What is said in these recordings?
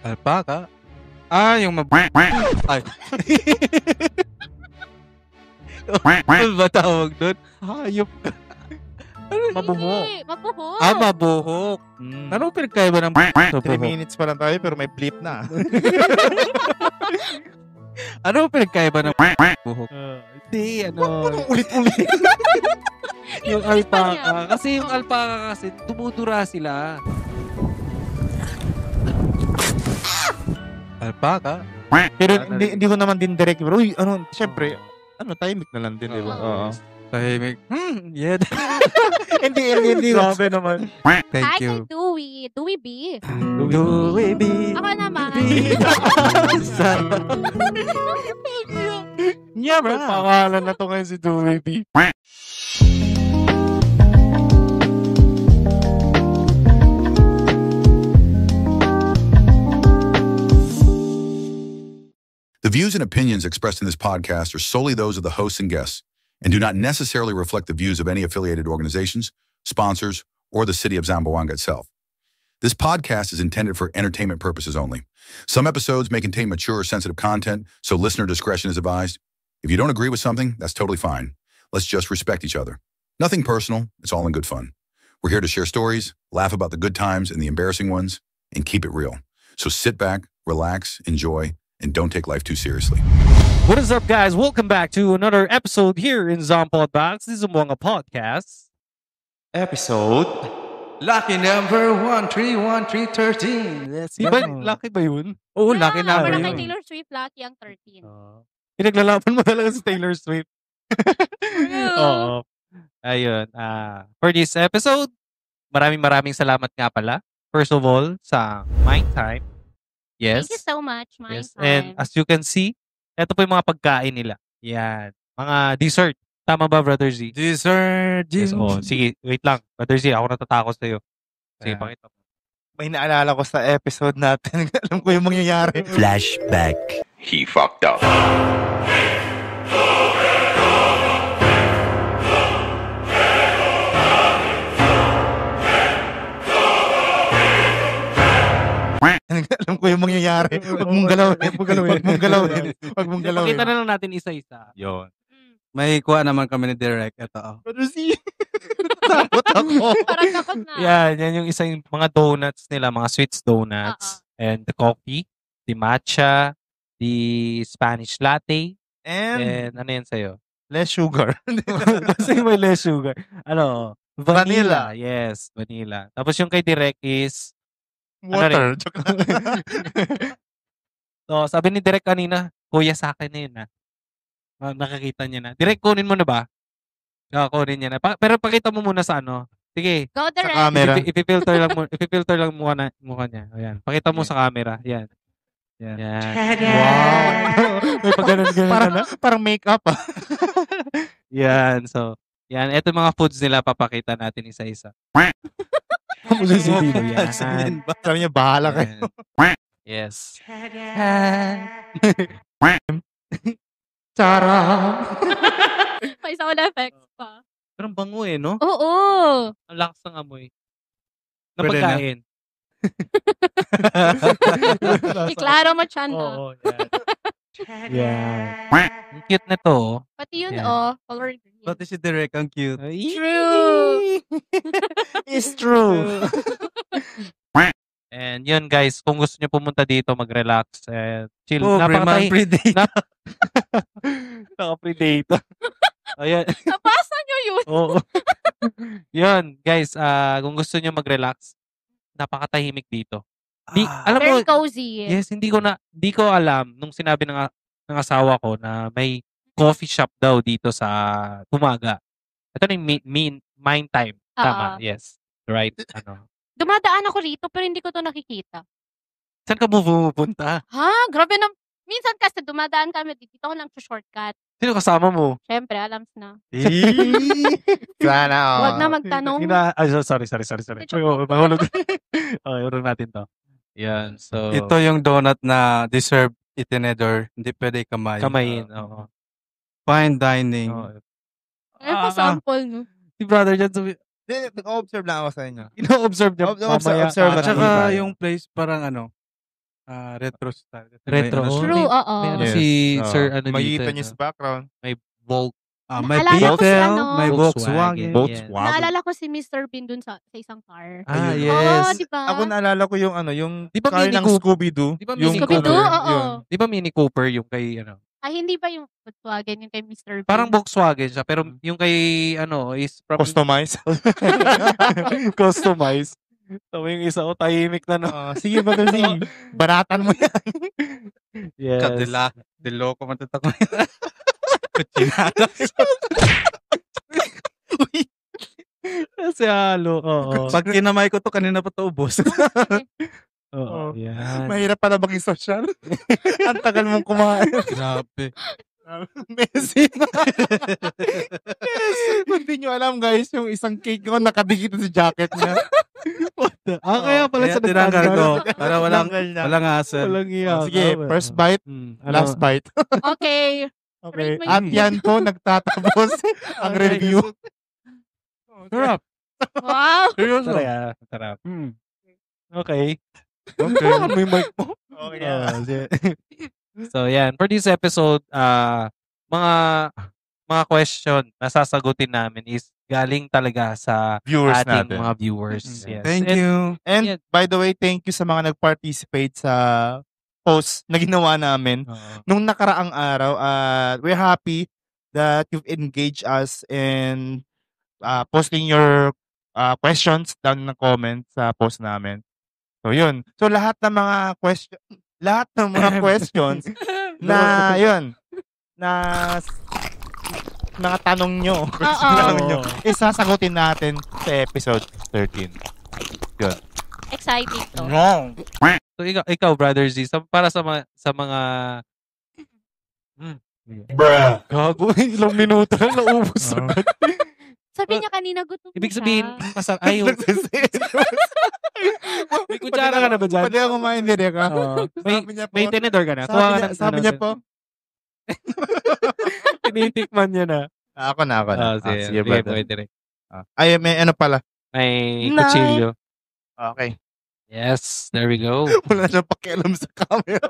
Alpaca? Yung ay. Ano ba tawag doon? Hayop ka. Mabuhok. Mabuhok. Mabuhok. Ano pinagkaiba ng 3 minutes pa lang tayo pero may bleep na. Ano pinagkaiba ng buhok? Hindi, Ulit-ulit. yung alpaca. Kasi yung alpaca kasi, dumudura sila. Alpaca? Pero hindi ko naman din direct. Pero syempre, tahimik na lang din, di ba? Oo. Tahimik. Yeah. Hindi. Grabe naman. Thank you. Hi, Dewey B. Dewey B. Ako naman. May pangalan na to ngayon si Dewey B. The views and opinions expressed in this podcast are solely those of the hosts and guests and do not necessarily reflect the views of any affiliated organizations, sponsors, or the city of Zamboanga itself. This podcast is intended for entertainment purposes only. Some episodes may contain mature or sensitive content, so listener discretion is advised. If you don't agree with something, that's totally fine. Let's just respect each other. Nothing personal, it's all in good fun. We're here to share stories, laugh about the good times and the embarrassing ones, and keep it real. So sit back, relax, enjoy, and don't take life too seriously. What is up, guys? Welcome back to another episode here in Zompod Box. This is Zamboanga Podcast. Episode? Lucky number 131313. Let's go. Lucky ba yun? Oo, lucky number Parang yun. kay Taylor Swift, lucky ang 13. Pinaglalaban mo talaga sa Taylor Swift. Oo. Ayun. For this episode, maraming salamat nga pala. First of all, sa Mind Time. Yes. Thank you so much, Mind Yes. Time. And as you can see, ito po yung mga pagkain nila. Yan. Mga dessert. Tama ba, Brother Z? Dessert. Yes, sige, wait lang. Brother Z, ako natatakot sa'yo. Sige, pakita mo. May naalala ko sa episode natin. Alam ko yung mangyayari. Flashback. He fucked up. Alam ko yung mangyayari. Huwag mong galawin. Pakita na lang natin isa-isa. Yun. May kuha naman kami ni Derek. Ito. Brother Z. Takot ako. Parang takot na. Yan yung isa yung mga donuts nila, mga sweets donuts. And the coffee, the matcha, the Spanish latte, and ano yan sa'yo? Less sugar. Kasi may less sugar. Ano? Vanilla. Yes, vanilla. Tapos yung kay Direk is Water. So, sabi ni Direk kanina, kuya sa akin na yun nakakita niya na. Direk, kunin mo na ba? Kunin niya na. Pero pakita mo muna sa ano. Sige. Go Sa direct. camera. Ipipilter lang mukha niya. Ayan. Pakita mo sa camera. Yan. Wow. May pag-ganon-ganon Parang make-up Yan. So, yan. Ito mga foods nila papakita natin isa-isa. Yan. Sabi niya, bahala kayo. Yes. Tara. May sound effects pa. Pero ang bango no? Oo. Ang lakas ng amoy. Na Pwede na. pagkain. Iklaro mo chan Oo, yan. Ang cute na to. Pati yun, Yan. color green. Pati si Derek, ang cute. True. It's true. And yun guys, kung gusto nyo pumunta dito, mag-relax and chill. Free day. Naka-predate. Ayan. Nabasa nyo yun. Oo. Yun, guys, kung gusto nyo mag-relax, napakatahimik dito. Alam mo, Very cozy. yes, hindi ko alam nung sinabi ng asawa ko na may coffee shop daw dito sa Tumaga. Ito na yung Mind Time. Tama, yes. Right, Dumadaan ako rito pero hindi ko to nakikita. Saan ka mo pupunta? Ha? Grabe na. Minsan kasi dumadaan kami dito ako lang shortcut. Sino kasama mo? Siyempre, alam na. Sana. Huwag na magtanong. Sorry. Mahulog. Okay, urong natin to. Yan, so... Ito yung donut na deserve itinedor. Hindi pwede kamayin. Kamayin, oo. Fine dining. Ayun pa sample, no? Si brother dyan sabi, Nag-observe lang ako sa inyo. ino-observe niya mamaya. Observe At na saka tayo. yung place parang Retro style. Retro. May ano siya. True, oo. May ano Yes. si Oo. Sir ano dito. Makikita niyo no? sa background. May Volt. May Naalala ko si Beetle, ano, may Volkswagen. Volkswagen. Naalala ko si Mr. Bean dun sa isang car. Ah, Ayun. Oo, yes. di ba? Ako naalala ko yung ano, yung Di ba car Mini ng Cooper? Scooby-Doo. Di ba Yung Mini Scooby-Doo, Cooper? oo. Yun. Di ba Mini Cooper yung kay ano? Ay, hindi ba yung Volkswagen yung kay Mr. Bean? Parang Volkswagen siya pero yung kay ano is from Customize. customize. So yung isa ko tahimik na no. Sige, Brother Z. Banatan mo yan. Yes. Diloko matatak mo yan. Kutsinadas. Kasi halo. Oo. Pag kinamay ko to, kanina pa to ubos. Oo. Yan. Mahirap pala maging social. Ang tagal mong kumain. Grabe. Messi na. Yes. Hindi nyo alam guys, yung isang cake ko nakadikit sa jacket niya. Kaya pala Kaya sa tinanggal ko. nagtanggal. Para walang hassle. Walang iya. Sige, first bite, last bite. Okay. Okay. Rate mo At yun. yan po nagtatapos ang review. Sarap. Wow. Seryoso. Sarap. Hmm. Okay. Okay. May mic mo. Okay. So yan, for this episode, mga question na sasagutin namin is galing talaga sa Viewers ating natin. mga viewers. Mm. Yes. Thank And you. And Yeah. by the way, thank you sa mga nag-participate sa post na ginawa namin nung nakaraang araw. We're happy that you've engaged us in posting your questions down in the comments sa post namin. So yun. So lahat ng mga questions na yun na mga tanong nyo, isasagutin natin sa episode 13. Yun. Exciting to. Wrong. So ikaw Brother Z, para sa mga Gago, ilang minuto lang naubos. Sabi niya kanina gutom na Ibig siya. sabihin, may kutsara ka na ba dyan? Pwede ako kumain direct ha? May tenedor ka na? Kuha ka na. Sabi niya po. Tinitikman niya na. Ako na. Sige, brother. pwede rin. Ay, may ano pala. May Nine. kutsilyo. Okay. Yes, there we go. Wala na siyang pakialam sa camera.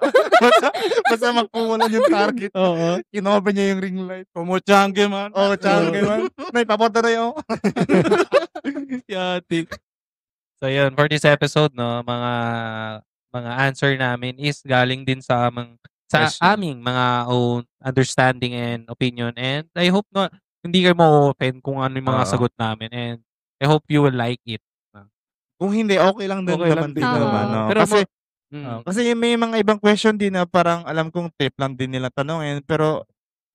basta makuha lang yung target. Oo. Kinover niya yung ring light. Pumutsangi man. Oh, change man. May papunta na yun. Yati. So yun, for this episode, no, mga answer namin is galing din sa Question. aming mga own understanding and opinion, and I hope na hindi kayo ma-offend kung ano yung mga Oo. sagot namin, and I hope you will like it. Kung hindi, okay lang din Okay lang naman din din naman. naman. No? Pero Kasi may mga ibang question din na parang alam kong trip lang din nila tanongin. Pero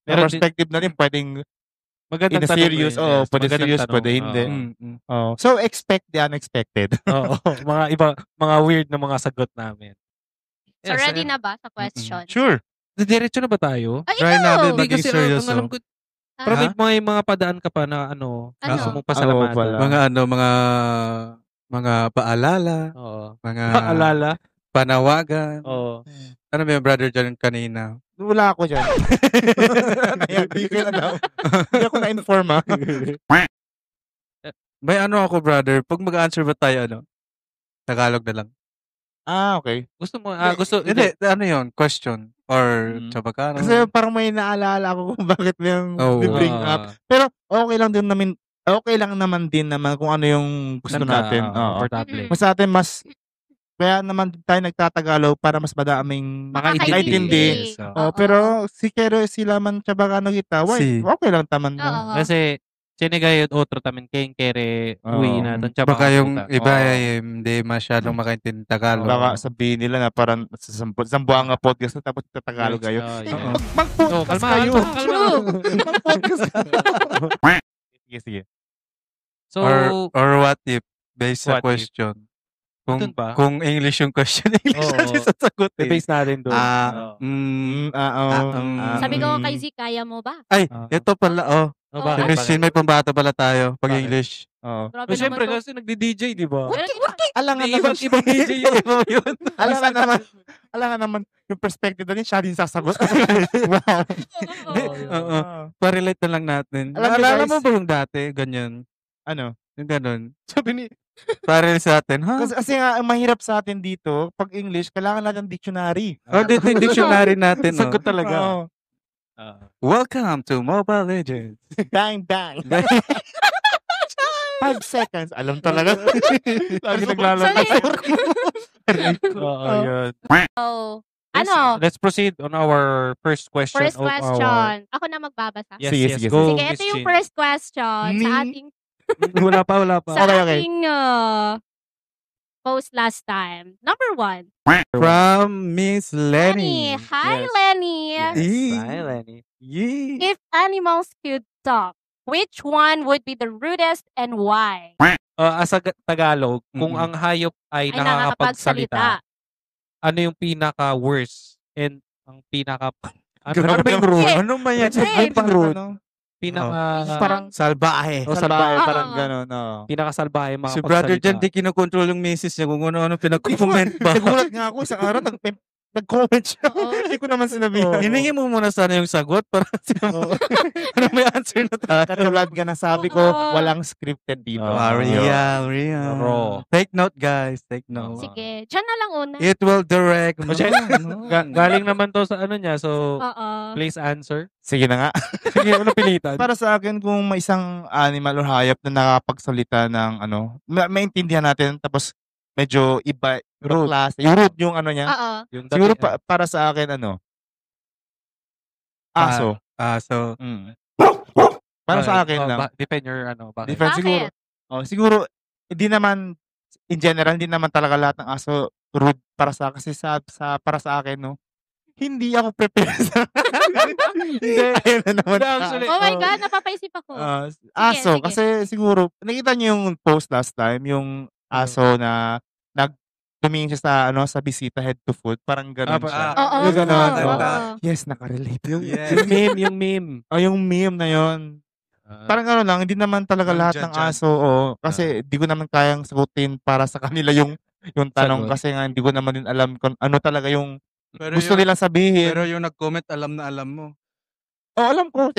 may Pero perspective na rin pwedeng magandang in a tanong serious. yun, Oh, yes. pwede Magandang serious, tanong. pwede hindi. Oo. Oh. So, expect the unexpected. Oo. Mga weird na mga sagot namin. So ready na ba sa question? Sure. Diretso na ba tayo? Ay, Try ikaw! natin Hindi maging kasi seryoso. ang alam ko, Ah, pero may mga padaan ka pa na ano, Ano? gusto mong pasalamatan. Oo pala. Mga paalala, Oo. mga Paalala. panawagan. Oo. Ano ba yung brother dyan kanina? Wala ako dyan. Hindi ko na daw. Hindi ako na-inform ha. May ano ako brother, pag mag-answer ba tayo Tagalog na lang. Okay. Gusto mo, Hindi, ano yun? Question. Or Chabacano. Kasi parang may naalala ako kung bakit may yung Oo. bring up. Pero okay lang naman din naman kung ano yung gusto natin. Oo. Komportable. Mm-mm. Mas sa atin kaya naman tayo nagtatagalaw para mas madaming Makakaintindi. Yes, oo. Oo. pero sila man Chabacano kita, okay lang taman Oo. na. Kasi, sinigayod otro tamin kayong kere Oo. uwi na. Doon siya Baka yung iba Oo. ay hindi masyadong makaintindi Tagalog. Baka sabihin nila na parang Zamboanga podcast na tapos Tagalog kayo. Oo. Mag-podcast Kalma, kayo. kalma. Mag-podcast Sige. So, Or what if, based sa What if? question, Dun ba? kung English yung question, English Oo. yung sasagutin. base natin doon. Sabi ko kay Z, kaya mo ba? Ay, ito pala, Oh, bakit? Sin, may pambato pala tayo pag Bakit? English. Grabe Siyempre, naman to. kasi nagdi-DJ, di ba? Alangan Ibang naman. DJ yun. Alangan naman yung perspective na rin siya din sasagot. Wow. Oo. Pa-relate na lang natin. Alam niyo, Naalala guys- mo ba yung dati? Ganyan. Ano? Yung ganun. Sabi Para sa atin, ha? Kasi nga, ang mahirap sa atin dito, pag English, kailangan natin dictionary. Oh, dito yung dictionary natin, no? Sagot talaga. Oo. Welcome to Mobile Legends. Bang, bang. 5 seconds. Alam talaga. Lagi naglalaro. Oo, yun. So, Yes, ano? Let's proceed on our first question. First of our- question. Ako na magbabasa. Yes, Sige, yes, sige, go, Sige, ito Miss yung Chin. first question sa Ni- ating Wala pa. sa Okay, okay. ating post last time. Number 1. From Miss Lenny. Hi, Yes. Lenny. Yes. Eh. Hi, Lenny. Yeah. If animals could talk, which one would be the rudest and why? As a Tagalog, kung Mm-mm. ang hayop ay Ay nakakapagsalita, ano yung pinaka-worst and ang pinaka... Ano ba yung rude? Eh, Ano ba yan? eh, rude. Pinaka... Parang Salbahe. Oh, salbahe, salbahe. parang Oo. gano'n. No. Pinakasalbahe mga Si brother dyan, di kinokontrol yung misis niya kung ano-ano pinag-comment ba. Nagulat nga ako isang araw, nag-comment siya. Oo. Hindi ko naman sinabihan. Hiningi mo muna sana yung sagot para para may answer na tayo. Katulad ka na sabi ko, Oo. walang scripted dito. Real. Raw. Take note, guys. Take note. Sige, dyan na lang una. It will direct. Galing naman to sa ano niya, so Oo. please answer. Sige na nga. Sige, ano pilitan? Para sa akin, kung may isang animal or hayop na nakapagsalita ng maintindihan natin, tapos medyo iba klase. Yung root yung ano niya. Oo. Yung Siguro dati- para sa akin, aso. So, Mm. Para sa akin lang. Defend your bakit? Different Bakit? siguro. Siguro, hindi naman, in general, hindi naman talaga lahat ng aso rude para sa kasi para sa akin, no? Hindi ako prepared sa... Hindi. Ayun na naman. Hindi, actually, Oh my God, napapaisip ako. Aso, sige. kasi siguro, nakita niyo yung post last time, yung aso na tumingin siya sa bisita head to foot, parang gano'n siya. Oo. Yung gano'n. Oo. oo. Yes, nakarelate. Yung meme. Yung meme na yun. Parang ano lang, hindi naman talaga lahat ng aso, kasi di ko naman kayang sagutin para sa kanila yung tanong, Sagot. kasi nga hindi ko naman din alam kung ano talaga yung pero gusto nilang sabihin. Pero yung nag-comment, alam na alam mo. Alam ko.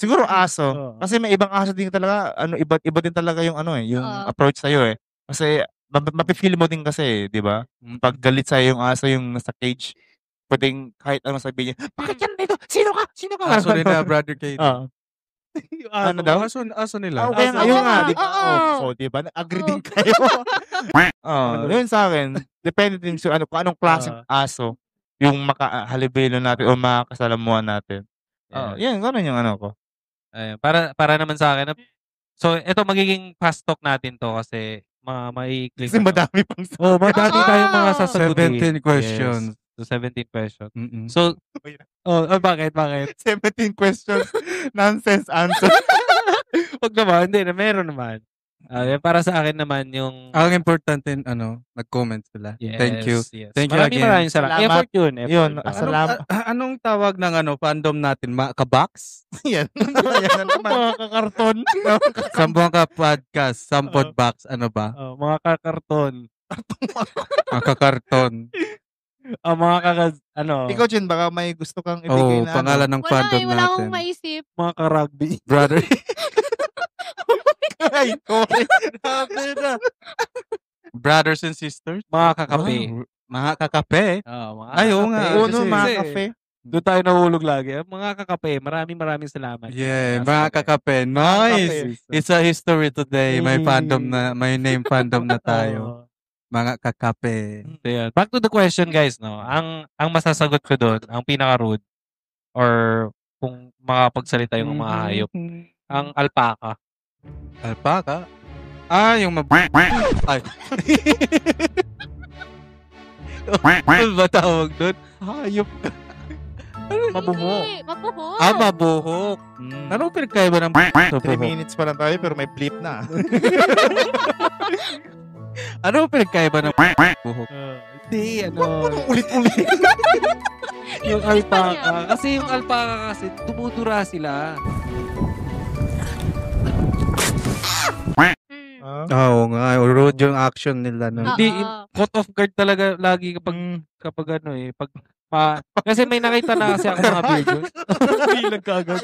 Siguro aso. Kasi may ibang aso din talaga, iba din talaga yung yung Oo. approach sa'yo eh. Kasi mapifeel mo din kasi, di ba? Pag galit sa'yo yung aso yung nasa cage, pwedeng kahit ano sabihin niya, bakit yan dito? Sino ka? Sino ka? Aso nila, brother Kate. Ano daw? Aso nila. Okay, Aso. ayun nga, Oo, di ba? oo. So, di ba? Agree din kayo. Yun sa akin. Depende din sa kung anong klaseng aso yung makahalibilo natin o makakasalamuhan natin. Yan, gano'n yung ko. Ayun, para naman sa akin. So, ito magiging fast talk natin to kasi mai-click. Kasi madami pang madami Oo. tayong mga sasagutin. 17 questions. Yes. So, 17 questions. Mm-mm. So, bakit? 17 questions, nonsense answer. Wag naman, hindi na, meron naman. Para sa akin naman yung... Ang importante, nag-comment sila. Yes, Thank you. yes. Thank you again. Maraming salamat. Effort yun. Yun, Effort. salamat. Anong tawag ng fandom natin? Kabox? Yan. Yan na naman. Mga kakarton. Sambuanga Podcast, Sampod Box, ano ba? Mga kakarton. Mga kakarton. Ikaw, Jen, baka may gusto kang ibigay na Pangalan ng Wala fandom wala akong natin. maisip. Mga karugby. Brother. Ay, sorry. Brothers and sisters. Mga kakape. Mga kakape. Mga Ay, oo kakape. nga. Uno, Kasi- mga kasi kafe. Doon tayo nahulog lagi. Mga kakape. Maraming salamat. Yeah, mga kakape. Nice. It's a history today. May fandom na, may name fandom na tayo. Mga kakape. So, yun. Back to the question, guys, no. Ang masasagot ko doon, ang pinaka-rude or kung makapagsalita yung mga hayop, ang alpaca. Alpaca? Yung Ay. Ano ba tawag doon? Hayop ka. Mabuhok. Hindi, mabuhok. Mabuhok. Anong pinagkaiba ng 3 minutes pa lang tayo, pero may bleep na. Anong pinagkaiba ng buhok? Hindi, Ulit-ulit. yung alpaca. Kasi yung alpaca kasi, dumudura sila. Oo nga. Rude yung action nila. No? Hindi, caught off guard talaga lagi kapag kasi may nakita na kasi ako mga videos. Bilang kagad.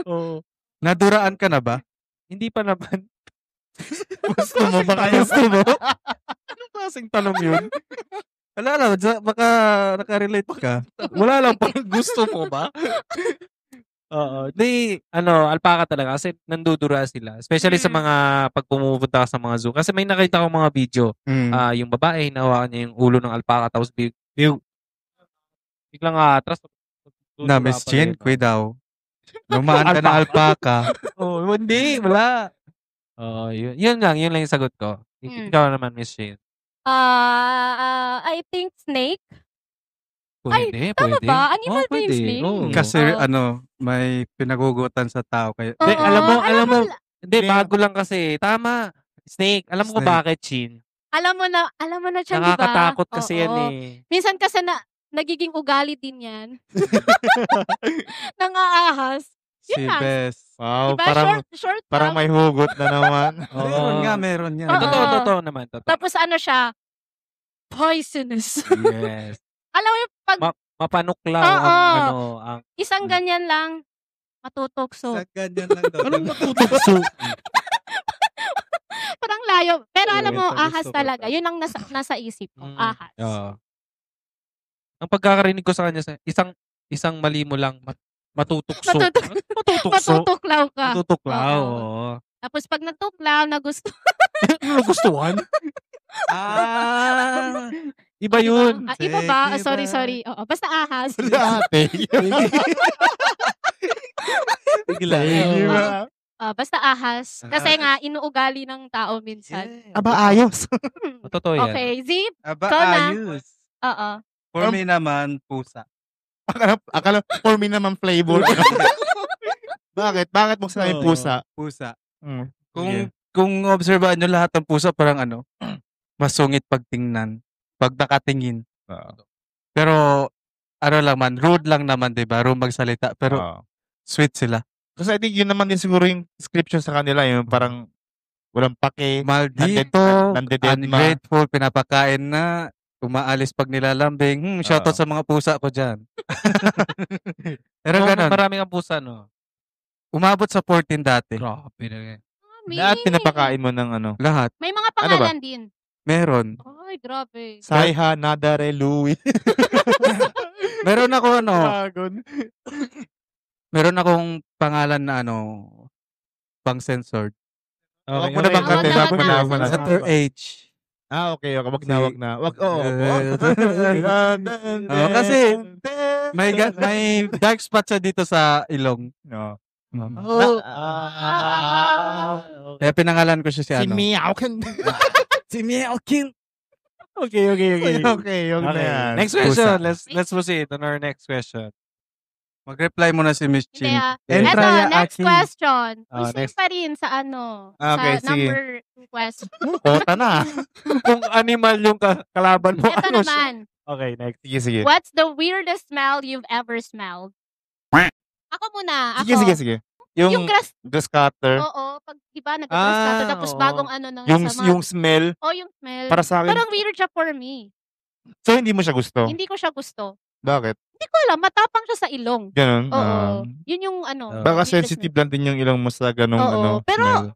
Oo. Naduraan ka na ba? Hindi pa naman. Gusto mo ba kaya? Gusto mo? Anong klaseng tanong yun? Wala lang, baka nakarelate ka. Wala lang parang gusto mo ba? Oo. Di, alpaca talaga. Kasi nandudura sila. Especially sa mga pag pumupunta ka sa mga zoo. Kasi may nakita ko mga video. Yung babae, hinawakan niya yung ulo ng alpaca. Tapos biglang atras. Na, Miss Chin, kwe daw. Lumaan ka na alpaca. Hindi. Wala. Yun lang yung sagot ko. Ikaw naman, Miss Chin. I think snake. Pwede. Tama ba? Animal ba yung Pwede. snake? Oo. Kasi may pinagugutan sa tao. Kaya, Hindi, alam mo. Hindi, Hindi. bago lang kasi. Tama. Snake. Alam mo kung Snake. bakit, Chin? Alam mo na siya, di ba? Nakakatakot kasi yan Oo. eh. Minsan kasi nagiging ugali din yan. Nang aahas. si Yun lang. Bes. Wow, Diba? Short parang lang. may hugot na naman. Meron yan. Oo. Totoo naman. Totoo. Tapos ano siya? Poisonous. Yes. Alam mo yung pag Mapanuklaw Oo. ang isang ganyan lang, matutokso. Sa ganyan lang daw. anong matutokso? Parang layo. Pero alam mo, Ito, ahas gusto ko talaga. to. Yun ang nasa isip ko. Ahas. Oo. Ang pagkakarinig ko sa kanya, isang mali mo lang, matutokso. Matutokso? Matutuklaw ka. Matutuklaw, Oo. oo. Tapos pag natuklaw, Nagustuhan? Iba yun. Iba ba? Sige Sorry. Oo, basta ahas. Dati. Bigla. Diba? Basta ahas. Kasi nga, inuugali ng tao minsan. Aba, ayos. Totoo yan. Okay, Zip? Aba, Ikaw na. ayos. Oo. For me naman, pusa. Akala, for me naman flavor. Bakit? Bakit mo sinabing pusa? Pusa. Mm. Kung obserbahan nyo lahat ng pusa, parang masungit pagtingnan. Pag nakatingin. Pero, lang man, rude lang naman, diba? Rude magsalita. Pero, sweet sila. Kasi I think yun naman din siguro yung description sa kanila, yung parang walang pake, Maldito, nandededma. ungrateful, pinapakain na, umaalis pag nilalambing. Shoutout sa mga pusa ko dyan. Pero ganun, Marami kang pusa, no? umabot sa 14 dati. Grabe na. Lahat pinapakain mo ng ano. Lahat. May mga Ano ba? pangalan din. Meron. Ay, grabe. Saiha, Nadare, Louie. Meron ako Dragon. meron akong pangalan na pang censored. Wag mo na bang Wag kate? na, Wag mo na. wag na. Letter H. Okay. Wag na. Wag, Kasi, may dark spot siya dito sa ilong. No. Kaya pinangalan ko siya Si Meow. Si Meowkin. Okay. Okay, yun na yan. Next question. Let's proceed on our next question. Mag-reply mo na si Miss Hindi Chin. Eto, next Akin. question. Oh, Proceed next. pa rin sa Okay, sa sige. number 2 question. Kota na. Kung animal yung kalaban mo, Ito ano siya? naman. Okay, next. Sige. What's the weirdest smell you've ever smelled? Ako muna. Ako. Sige. Yung grass. Grass cutter. Oo. Pag, di ba, nag-grass ka to, tapos oo. bagong ng Yung smell. yung smell. Para sa akin. Parang weird siya for me. So, hindi mo siya gusto? Hindi ko siya gusto. Bakit? Hindi ko alam. Matapang siya sa ilong. Ganun. Oo. Yun yung Baka weirdest sensitive lang din yung ilong mo sa ganung Oo, pero smell.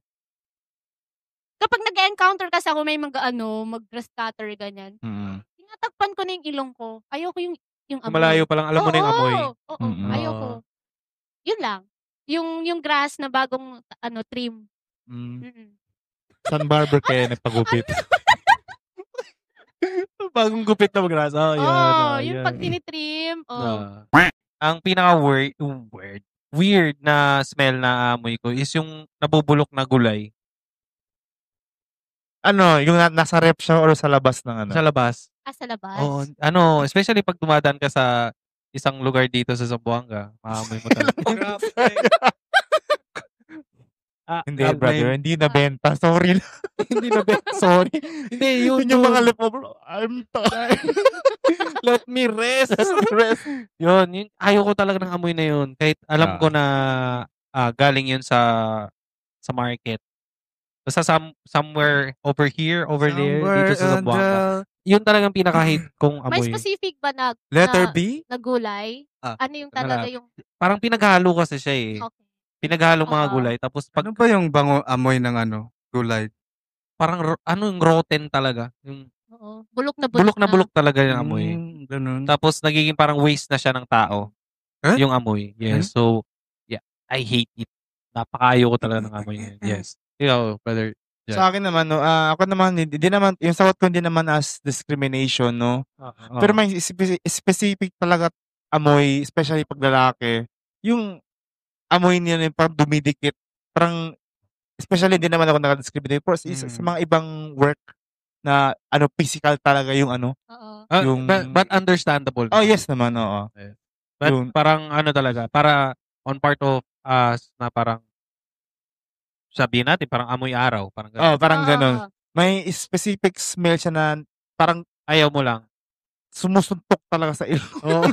kapag nag-encounter kasi ako may mag-grass cutter, ganyan. Mm. Tinatakpan ko na yung ilong ko. Ayoko yung amoy. Malayo pa lang, alam mo na yung amoy. Oo, Mm-mm. ayoko. Yun lang. Yung grass na bagong trim. Mm-mm. San Barber kaya nagpagupit. Bagong gupit na magrasa. Yung pag tinitrim. Ang weird na smell na amoy ko is yung nabubulok na gulay Yung nasa rep siya or sa labas ng sa labas. Sa labas. Oo, especially pag dumadaan ka sa isang lugar dito sa Zamboanga, maamoy mo talaga. Hindi, brother. Hindi nabenta. Sorry lang. Hindi na sorry. Hindi, Yun yung mga leftover. I'm tired. Let me rest. Yun, ayaw ko talaga ng amoy na yun. Kahit alam ko na galing yun sa market. Basta somewhere over here, over there, dito sa Zamboanga. Yun talagang pinaka-hate kong May amoy. specific ba na Letter B? na gulay? Ano yung talaga yung Parang pinaghalo kasi siya eh. okay. Pinaghalo mga Oo. gulay. Tapos pag Ano ba yung amoy ng gulay. Parang yung rotten talaga. Yung Oo. Bulok na bulok na bulok talaga yung amoy. Ganun. Tapos nagiging parang waste na siya ng tao. Eh? Yung amoy. Yes. So, yeah. I hate it. Napakayo ko talaga ng amoy niya. Yes. Ikaw, brother. Yeah. Sa akin naman, no, ako naman, hindi naman, yung sagot ko hindi naman as discrimination, no. Pero may specific talaga amoy, especially pag lalaki, yung amoy niya yung parang dumidikit. Parang, especially hindi naman ako naka-discriminate. Pero sa mga ibang work na, physical talaga yung Oo. yung- But understandable. Oh, yes naman, oo. But Yun. parang talaga, para on part of us na parang sabihin natin, parang amoy araw. Parang ganun. Oh, parang Oo, ganun. oo. May specific smell siya na parang Ayaw mo lang. sumusuntok talaga sa ilong. Oo.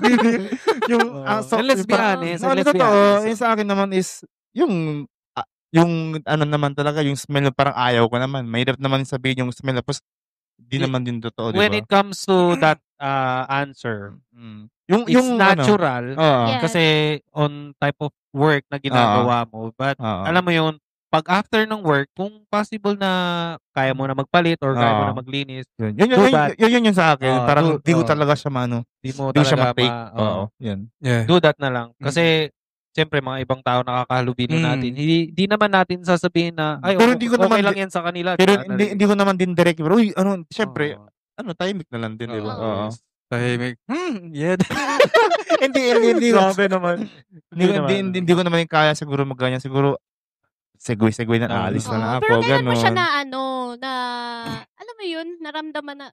yung, And let's be honest, and let's be totoo, honest. yung sa akin naman is, yung naman talaga, yung smell na parang ayaw ko naman. Mahirap naman sabihin yung smell, tapos di naman din totoo, di ba? When it comes to that answer, it's natural. Oo. Yeah. Kasi on type of work na ginagawa mo. But Oo. alam mo yun, pag after ng work, kung possible na kaya mo na magpalit or kaya mo Oo. na maglinis, Yun sa akin. Oo, Parang di ko oo. talaga siya di mo di ko siya talaga ma-take. oo. Oo. Yun. Yeah. Do that na lang. Kasi, siyempre, mga ibang tao nakakahalubilo natin. Hindi naman natin sasabihin na, ay, Pero hindi ko okay naman lang yan sa kanila. Pero Tsaka hindi ko naman din direct. Pero syempre, Oo. tahimik na lang din, di ba? Oo. Oo. Tahimik. Yeah. Hindi ko. Grabe naman. Hindi ko naman yung kaya siguro magganyan. Siguro, segue na, aalis na lang Oo, ako. pero kailan mo siya Ganon. na alam mo yun, naramdaman na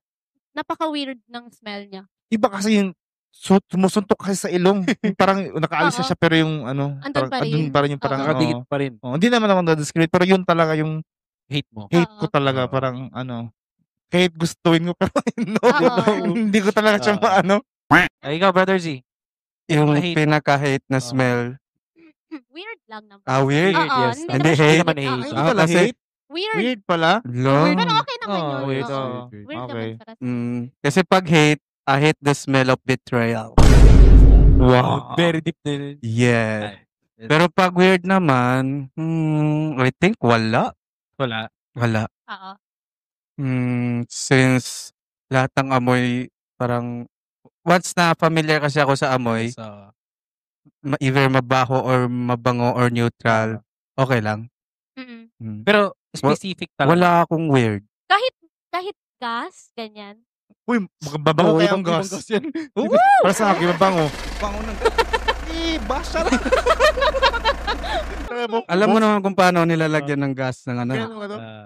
napaka-weird ng smell niya. Iba kasi yung sumusuntok kasi sa ilong. Yung parang nakaalis na Oo. siya pero yung Andun pa rin. andun pa rin yung parang Oo. Nakadikit pa rin. hindi naman ako na-discriminate pero yun talaga yung Hate mo. hate ko Oo. talaga Oo. parang kahit gustuin ko pero Oo. hindi ko talaga siya Oo. Ay, ikaw, Brother Z. Yung Hate. pinaka-hate na Oo. smell. Weird lang naman. Weird? Oo, Yes. hindi Hindi naman siya hate. Hindi naman hate. hate. Oo, Hindi pala kasi- hate. Weird. Weird pala. Long. Pero okay naman Oo, yun. weird, Oo. oo. Weird Okay. naman para sa Kasi pag hate, I hate the smell of betrayal. Wow. Very deep din. Yeah. Yes. Pero pag weird naman, I think wala. Wala. Wala. Oo. Since lahat ng amoy parang once na familiar kasi ako sa amoy, So, either mabaho or mabango or neutral, okay lang. Mm-mm. pero specific talaga. Wala akong weird. Kahit gas, ganyan. Uy, mababango Oo, kaya ang ibang gas. yan. Para sa akin, mabango. Bango ng basa lang. Alam mo naman kung paano nilalagyan ng gas ng ano.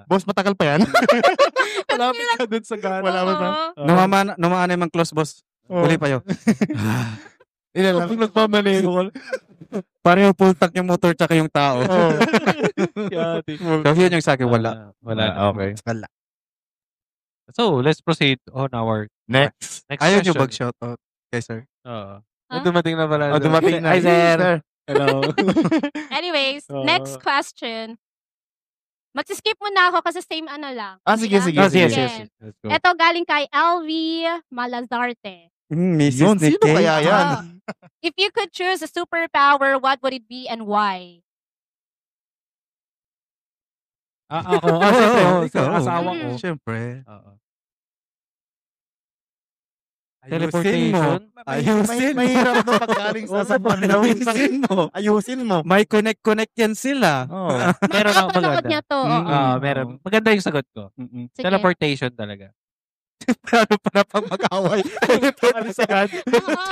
Boss, matagal pa yan. Malapit ka dun sa gana. Wala ba ba? Oo. Numaan yung close boss. Oo. Uli pa yun. Ilan lang. Pag nagmamaneho ko. Parang yung full tank yung motor tsaka yung tao. Oo. So yun yung sa akin, wala. Wala. Okay. Wala. So, let's proceed on our Next. next Ayaw nyo question. mag-shoutout. Okay, sir. Oo. Huh? Dumating na pala. Dumating na. Hi, sir. Hello. Anyways, Oo. next question. Mag-skip muna ako kasi same ano lang. Sige, Diba? sige, Oh, sige. yes. Let's go. Ito galing kay LV Malazarte. Mrs. Yun, ni sino Kay. kaya yan? Ah. If you could choose a superpower, what would it be and why? Ako. Siyempre. ikaw. Asawa ko. Siyempre. Oo. Teleportation. Ayusin mo. Mahirap na pagkaling sa Ayusin mo. Ayusin mo. May connect yan sila. Oo. Meron ako Nakapanood maganda. niya to. Mm. Oo. Meron. Maganda yung sagot ko. Sige. Teleportation talaga. Paano para pag mag-away? Agad. Oo.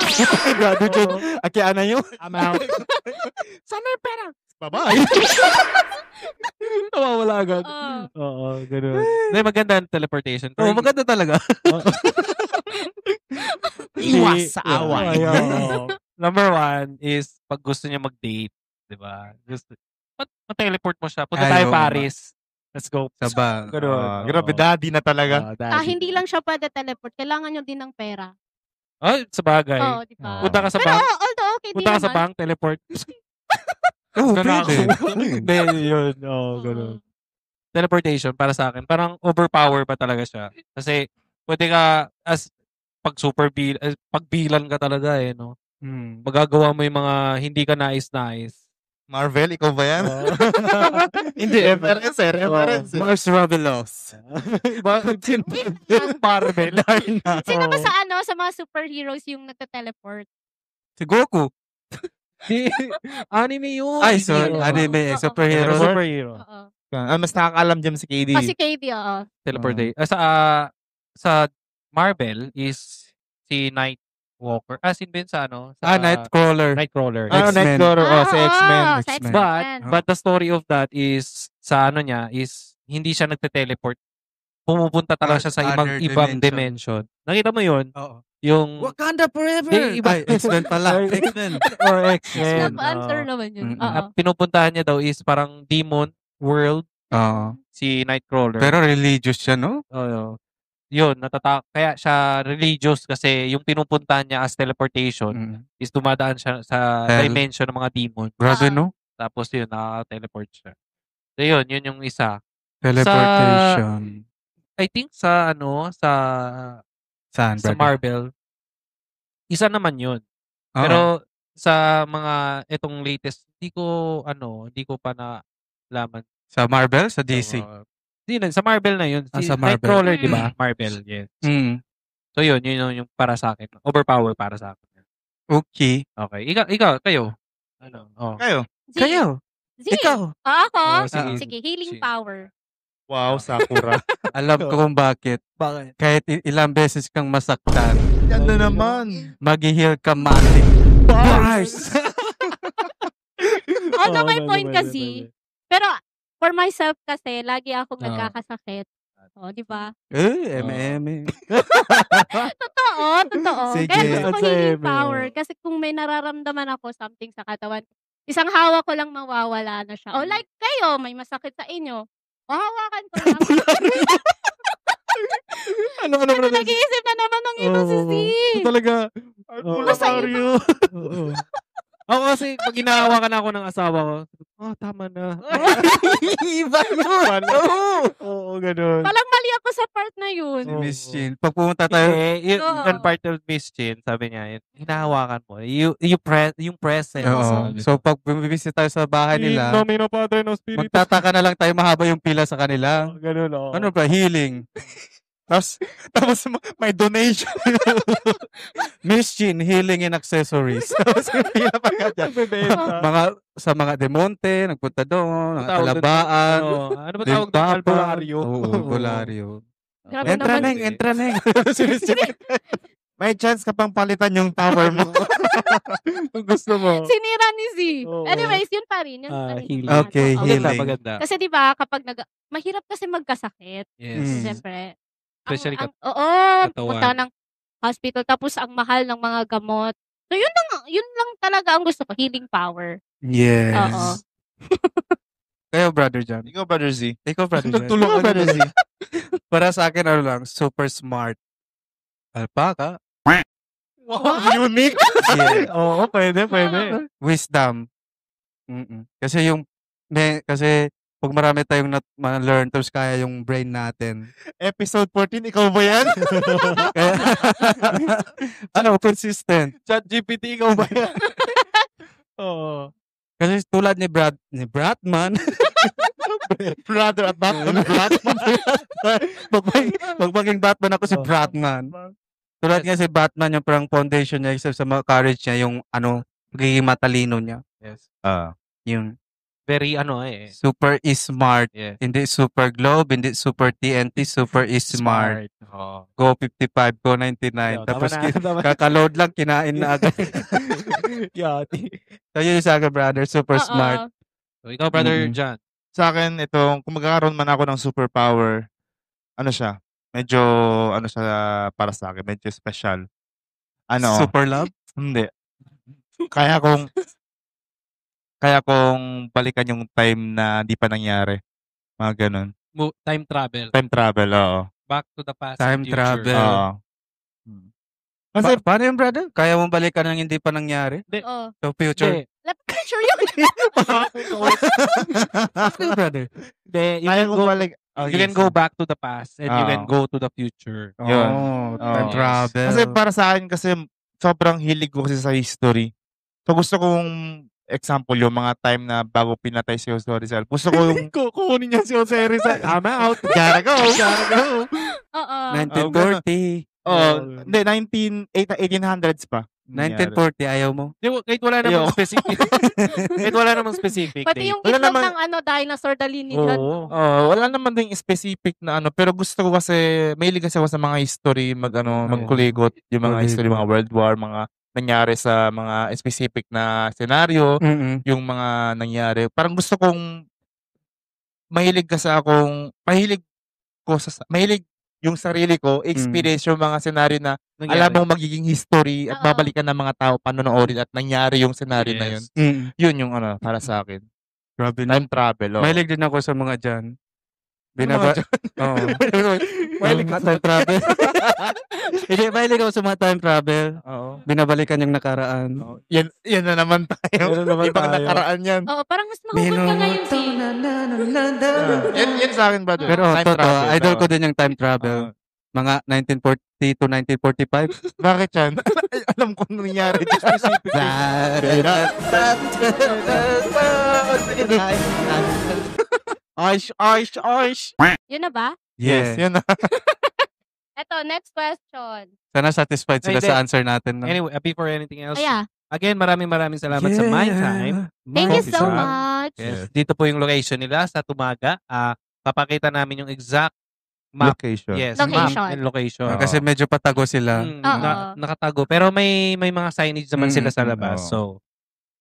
Gado dyan. Akiaan na yun. I'm out. Saan na yung pera? Bye-bye. Nawawala agad. Oo. Oo, ganun. Hindi, maganda ang teleportation. Oo, maganda talaga. Iwas sa away. Number 1 is pag gusto niya mag-date. Diba? Gusto, ma-teleport mo siya. Punta tayo Ayaw. Paris. Let's go. Saba. Ganun. Grabe, daddy na talaga. Hindi lang siya pwede teleport. Kailangan nyo din ng pera. Ay, sa bagay. Oo, di ba? Punta ka sa Pero bank. although okay din Punta ka sa naman. bank, teleport. Oo, Ganun ako. pwede. Hindi, yun. Oo, ganun. Oo. Teleportation para sa akin. Parang overpower pa talaga siya. Kasi pwede ka pagbilan ka talaga no. Magagawa mo yung mga hindi ka nais-nais. Marvel, ikaw ba yan? Hindi, Reference eh, reference eh. Mars Ravelos. Marvel. Sino ba sa mga superheroes yung nagte-teleport? Si Goku. Anime yun. Ay, so, Hindi, anime, Oo. superhero. Superhero. Oo. Mas nakakaalam dyan si KD. Kasi KD, oo. Teleportation. Sa Marvel is si Nightwalker. Sin din sa ano? Sa, Nightcrawler. Nightcrawler. X-Men. Nightcrawler, si X-Men. Sa X-Men. X-Men. But the story of that is sa ano niya is hindi siya nagte-teleport. Pumupunta talaga siya sa Other ibang dimension. dimension. Nakita mo yun? Oo. Yung Wakanda forever! Di, iba. Ay, X-Men pala. X-Men. or Snap X-Men. answer naman yun. Mm-mm. Oo. Pinupuntahan niya daw is parang demon world Oo. si Nightcrawler. Pero religious siya, no? Oo. Yun, kaya siya religious kasi yung pinupuntahan niya as teleportation Mm. is dumadaan siya sa Hell. dimension ng mga demon. Grabe, Ah. no? Tapos yun, nakaka-teleport siya. So yun yung isa. Teleportation. I think sa Saan, sa brother? Marvel, isa naman yun. Oo. Pero sa mga itong latest, hindi ko pa nalaman. Sa Marvel? Sa DC? Sa Marvel na yun. Sa Marvel. Nightcrawler, di ba? Marvel, yes. Mm. So yun yung para sa akin. Overpower para sa akin. Okay. Okay. Ikaw, kayo. Ano? Oh. Kayo. Z. Kayo. Z. Ikaw. Ako? Oh, sige. Sige, healing Sige. power. Wow, Sakura. Alam ko kung bakit. Bakit? Kahit ilang beses kang masaktan, Yan na naman. mag-heal ka matik. Bars! Although may point kasi. Pero for myself kasi, lagi akong Oo. nagkakasakit. O, di ba? M. Totoo. Sige. Kaya gusto ko Sa healing eme. power. Kasi kung may nararamdaman ako something sa katawan, isang hawak ko lang mawawala na siya. O like kayo, may masakit sa inyo. O hawakan ko lang. Ano Ano, nag-iisip na naman ng iba si Z. Talaga. Basta Mario. Ako kasi, pag ginahawakan ako ng asawa ko, tama na. Iba yun. Oo, ganun. Palang mali ako sa part na yun. Si Miss Chin. Pag pumunta tayo, Yung part of Miss Chin, sabi niya, hinahawakan mo. Yung presence. oo. So pag bumibisit tayo sa bahay nila, Nomino Padre no Spiritu. magtataka na lang tayo mahaba yung pila sa kanila. Ganun, oo. Ano ba? Healing. Tapos may donation. Miss Chin, healing and accessories. Tapos yung pila pa ka dyan. mga sa mga demonte, nagpunta doon, mga Tawag doon- talabaan. Ano ba tawag doon? Albularyo. Oo, albularyo. Grabe Entra naman. neng, entra neng. Si Miss Chin. May chance ka pang palitan yung tower mo. Kung gusto mo. Sinira ni Z. Oo. Anyways, yun pa rin. Yun pa rin. healing. Okay, Oo. healing. Maganda. Kasi di ba kapag mahirap kasi magkasakit. Yes. Mm. Siyempre. Especially Oo, katawan. punta ng hospital tapos ang mahal ng mga gamot. So yun lang talaga ang gusto ko, healing power. Yes. Oo. Kayo, Brother John. Ikaw, Brother Z. Ikaw, Brother John. Nagtulong ka, Brother Z. Para sa akin, ano lang, super smart. Alpaca. Wow, unique. Yeah. Oo, pwede. Wisdom. Kasi kasi pag marami tayong ma-learn, tapos kaya yung brain natin. Episode 14, ikaw ba yan? Kaya, consistent. Chat GPT, ikaw ba yan? Oo. Kasi tulad ni Bratman, Brother at Batman. Batman. pag maging Batman ako si Bratman. Tulad nga si Batman, yung parang foundation niya, except sa mga courage niya, yung pagiging matalino niya. Yes. Yung Very super is smart. Yes. Hindi super globe, hindi super TNT, super is smart. Oo. Go 55, go 99. Tapos kakaload lang, kinain na agad. Yati. So yun yung sa akin, brother, super Oo. smart. So, ikaw, Brother Mm-mm. John. Sa akin, kung magkakaroon man ako ng superpower, ano siya? Medyo, para sa akin, medyo special. Super love? Hindi. Kaya kung balikan yung time na di pa nangyari. Mga ganun. Time travel. Time travel, oo. Back to the past Time and future. travel. Oo. Kasi, Paano yung brother? Kaya mong balikan ng hindi pa nangyari? Oo. So future? Picture yun. Ano yung brother? Hindi, kaya kung balik, you can go back to the past and you can Oo. go to the future. Yun. Time Oo. travel. Kasi para sa akin, kasi sobrang hilig ko kasi sa history. So gusto kong example, yung mga time na bago pinatay si Jose Rizal. Gusto ko yung Kukunin niya si Jose Rizal. I'm out. gotta go. Gotta go. Oo. 1940. Hindi, 1800s pa. 1940, ayaw mo? Kahit wala namang Ayoko. specific. Kahit wala namang specific Pati date. yung Wala itlog naman- ng dinosaur Dalinidad. Oo. Wala naman ding specific na pero gusto ko kasi, mahilig kasi ako sa mga history, magkuligot, yung mga history, mga World War, mga nangyari sa mga specific na senaryo, yung mga nangyari. Parang gusto kong, mahilig yung sarili ko, experience yung mga senaryo na alam mong magiging history at Oo. babalikan ng mga tao panonoodin at nangyari yung senaryo na yun. Yun yung para sa akin. Grabe na. Time travel. Oh. Mahilig din ako sa mga dyan. Mga Oo. Mahilig Mga time travel. Hindi, mahilig ako sa mga time travel. Oo. Binabalikan yung nakaraan. Yan na naman tayo. Yan na naman Ibang tayo. nakaraan yan. Oo, parang mas mahuhulog ka ngayon si... Yan sa akin, brother. Pero Time totoo, travel, idol oo. ko din yung time travel. Mga 1940 to 1945. Bakit yan? Alam ko anong nangyari. Aish. Yun na ba? Yes. Yan na. Eto, next question. Sana satisfied sila Hindi. sa answer natin. No? Anyway, before anything else, Aya, again, maraming salamat sa My Time. thank you so Coffee shop. much. Yes. Dito po yung location nila sa Tumaga. Papakita namin yung exact map. Location. Yes, Location. map and location. Oo. Kasi medyo patago sila. Oo. Nakatago. Pero may mga signage naman sila sa labas. oo. So,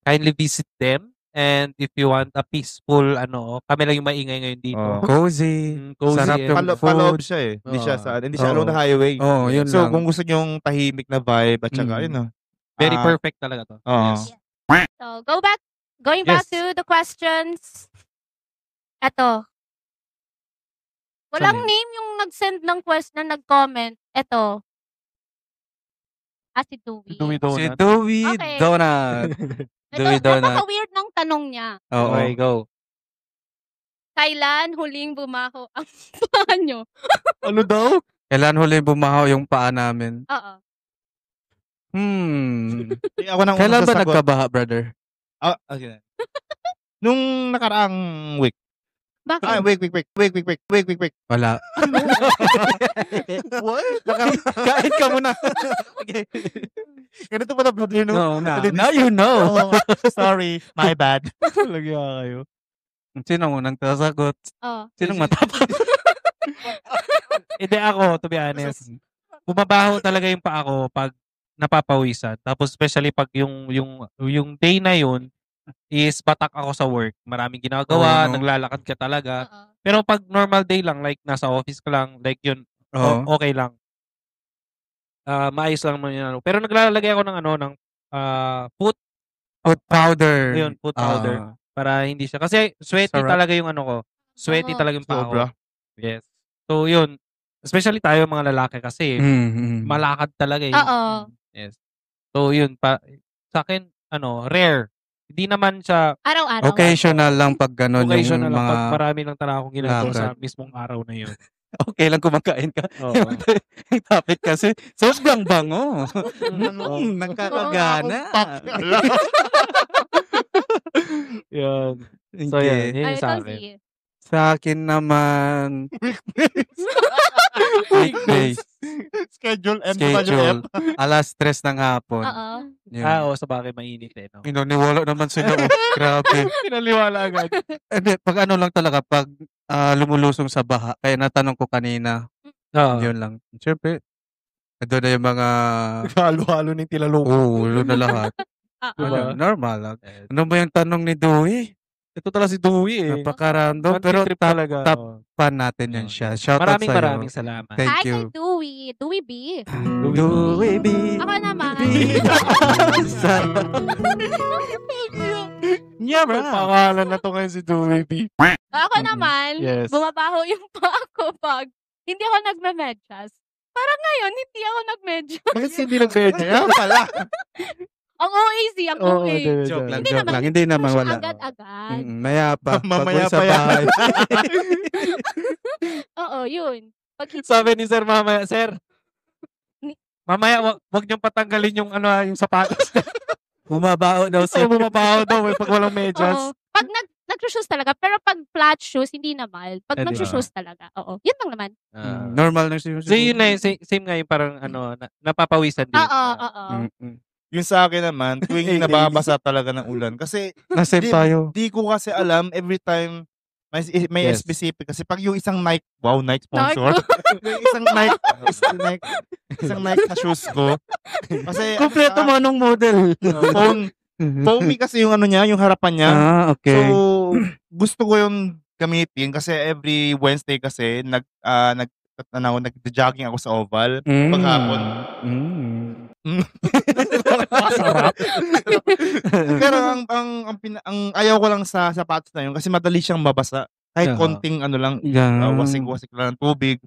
kindly visit them. And if you want a peaceful, kami lang yung maingay ngayon dito. Oo. Cozy. Cozy Sarap and- yung Paloob food. siya eh. Hindi siya Oo. along the highway. Oo, yun So, lang. kung gusto nyong tahimik na vibe at saka, yun Very Ah, perfect talaga to. Oo. Yes. So, going back Yes. to the questions. Eto. Walang Saan name yung nag-send ng question, nag-comment. Eto. Si Dewey. Dewey Si Donut. Dewey Okay. Donut. Dewey Donut. Napaka-weird ng tanong niya. Oo. Okay, go. Kailan huling bumaho ang paa nyo? Ano daw? Kailan huli bumahaw yung paa namin? Oo. Ako nang Kailan unang ba sasagot. nagkabaha, brother? Okay. Nung nakaraang week. Bakit? Week. Wala. What? Kain ka muna. Okay. Ganito pa na, brother, no? No, now you know. Oh, sorry, my bad. Lagyan kayo. Sino mo nang sasagot? Oo. Sinong matapang? Hindi ako, to be honest. Bumabaho talaga yung paa ko pag napapawisan. Tapos especially pag yung day na yun is batak ako sa work. Maraming ginagawa, Oo, no? naglalakad ka talaga. Oo. Pero pag normal day lang, like nasa office ka lang, like yun, Oo. okay lang. Maayos lang naman yun. Pero naglalagay ako ng foot, Food powder. Ayun, food powder. Ah. para hindi siya. Kasi sweaty Sarap. talaga yung ko. Sweaty Oo. talaga yung paa ko. Sobra. Yes. So yun. Especially tayo mga lalaki kasi malakad talaga eh. Oo. Yes. So yun sa akin rare. Hindi naman siya Araw-araw. Occasional lang pag gano'n occasional yung lang mga... pag marami lang talaga akong ginagawa lakad. sa mismong araw na yun. Okay lang kumakain ka. Oo. Yung topic kasi, sobrang bango. Oo. Nakakagana. Yun. So Okay. yan. Yun Ay, yung sa ikaw akin. si... Sa akin naman, weekdays, Schedule M. schedule, alas 3 ng hapon. Oo. Yun. Oo, sa bagay mainit eh. No? Inaniwala naman sila. Oh. Grabe. Pinaliwala agad. Hindi, pag ano lang talaga, pag lumulusong sa baha, kaya natanong ko kanina, Oo. yun lang. Siyempre, doon na yung mga, Halo-halo ng tilalong. ulo na lahat. Diba? Ano, normal lang. Ano ba yung tanong ni Dewey? Ito talaga si Dewey eh. Napaka-random, Fun pero trip top talaga. top Oo. fan natin yan siya. Shout out sa'yo. Maraming salamat. Thank Hi you. kay Dewey. Dewey B. Dewey B. Ako naman. Yeah, bro. Pangalan na to ngayon si Dewey B. Ako naman, Yes. bumabaho yung paa ko pag hindi ako nagme-medyas. Parang ngayon, hindi ako nagmedyas. Bakit hindi nag-medya? pala. Ang OAC, ang OA. Joke lang, Hindi joke naman. lang. Hindi naman Siya wala. agad-agad. Maya pa. Mamaya Pag-uwi sa pa yan. bahay. Oo, yun. Pag Sabi ni Sir mamaya, Sir, mamaya wag niyong patanggalin yung yung sapatos. Bumabaho daw So, siya. bumabaho daw pag walang medyas. Oo. Pag nag-shoes talaga, pero pag flat shoes, hindi na mild. Pag Hindi. nag-shoes talaga, oo. Yun lang naman. Normal na siya. So, yun na, same nga yung parang, napapawisan din. Oo, oo. Yung sa akin naman, tuwing nababasa talaga ng ulan. Kasi, Nasave tayo. di ko kasi alam, every time, may Yes. specific. Kasi pag yung isang Nike, wow, Nike sponsor. yung isang Nike na shoes ko. Kasi, Kompleto mo anong model. foamy kasi yung ano niya, yung harapan niya. Okay. So, gusto ko yung gamitin kasi every Wednesday kasi nag-jogging ako sa Oval paghapon. Masarap. Pero ang ayaw ko lang sa sapatos na yun kasi madali siyang mabasa. Kahit konting ano lang, wasik-wasik lang ng tubig.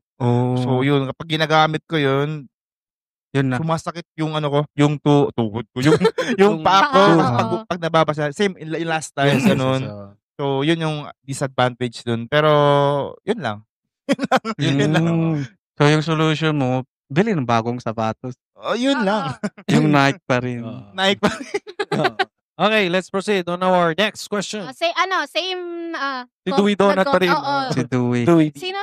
So yun, kapag ginagamit ko yun na. sumasakit yung ano ko, yung tuhod ko, yung paa ko pag nababasa. Same yung last time, ganun. So yun yung disadvantage dun. Pero yun lang. Yun lang. So yung solution mo, bili ng bagong sapatos. Yun lang. Yung Nike pa rin. Nike pa. Okay, let's proceed on our next question. Same, Si Dewey Donut pa rin. Oo. Si Dewey. Sino,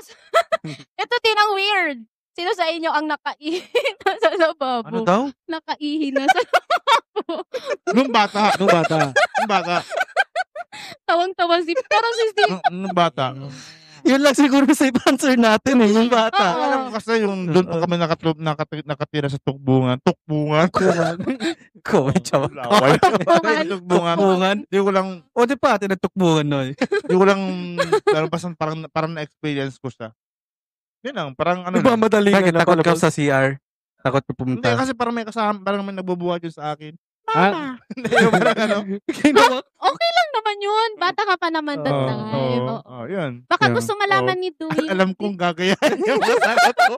ito din ang weird. Sino sa inyo ang nakaihi na sa lababo? Ano daw? Nakaihi na sa lababo. Nung bata. Tawang-tawa pero si Steve. Nung bata. Yun lang siguro safe answer natin yung bata. Oo. Alam ko kasi yung doon pa kami nakatira sa tukbungan. Comment siya. Tukbungan. Hindi ko lang, O di pa, tinatukbuhan nun. hindi ko lang, parang na-experience ko siya. Yun lang, parang ano lang. Nagmamadali Bakit takot ka sa CR? Takot ka Hindi, pumunta? kasi parang may kasama, parang may nagbubuhat yun sa akin. Mama. Hindi, yung parang ano. Okay lang naman yun. Bata ka pa naman that time. Oo. Yun. Baka Yeah. gusto malaman ni Dewey. Alam kong gagayahin yung masagot ko.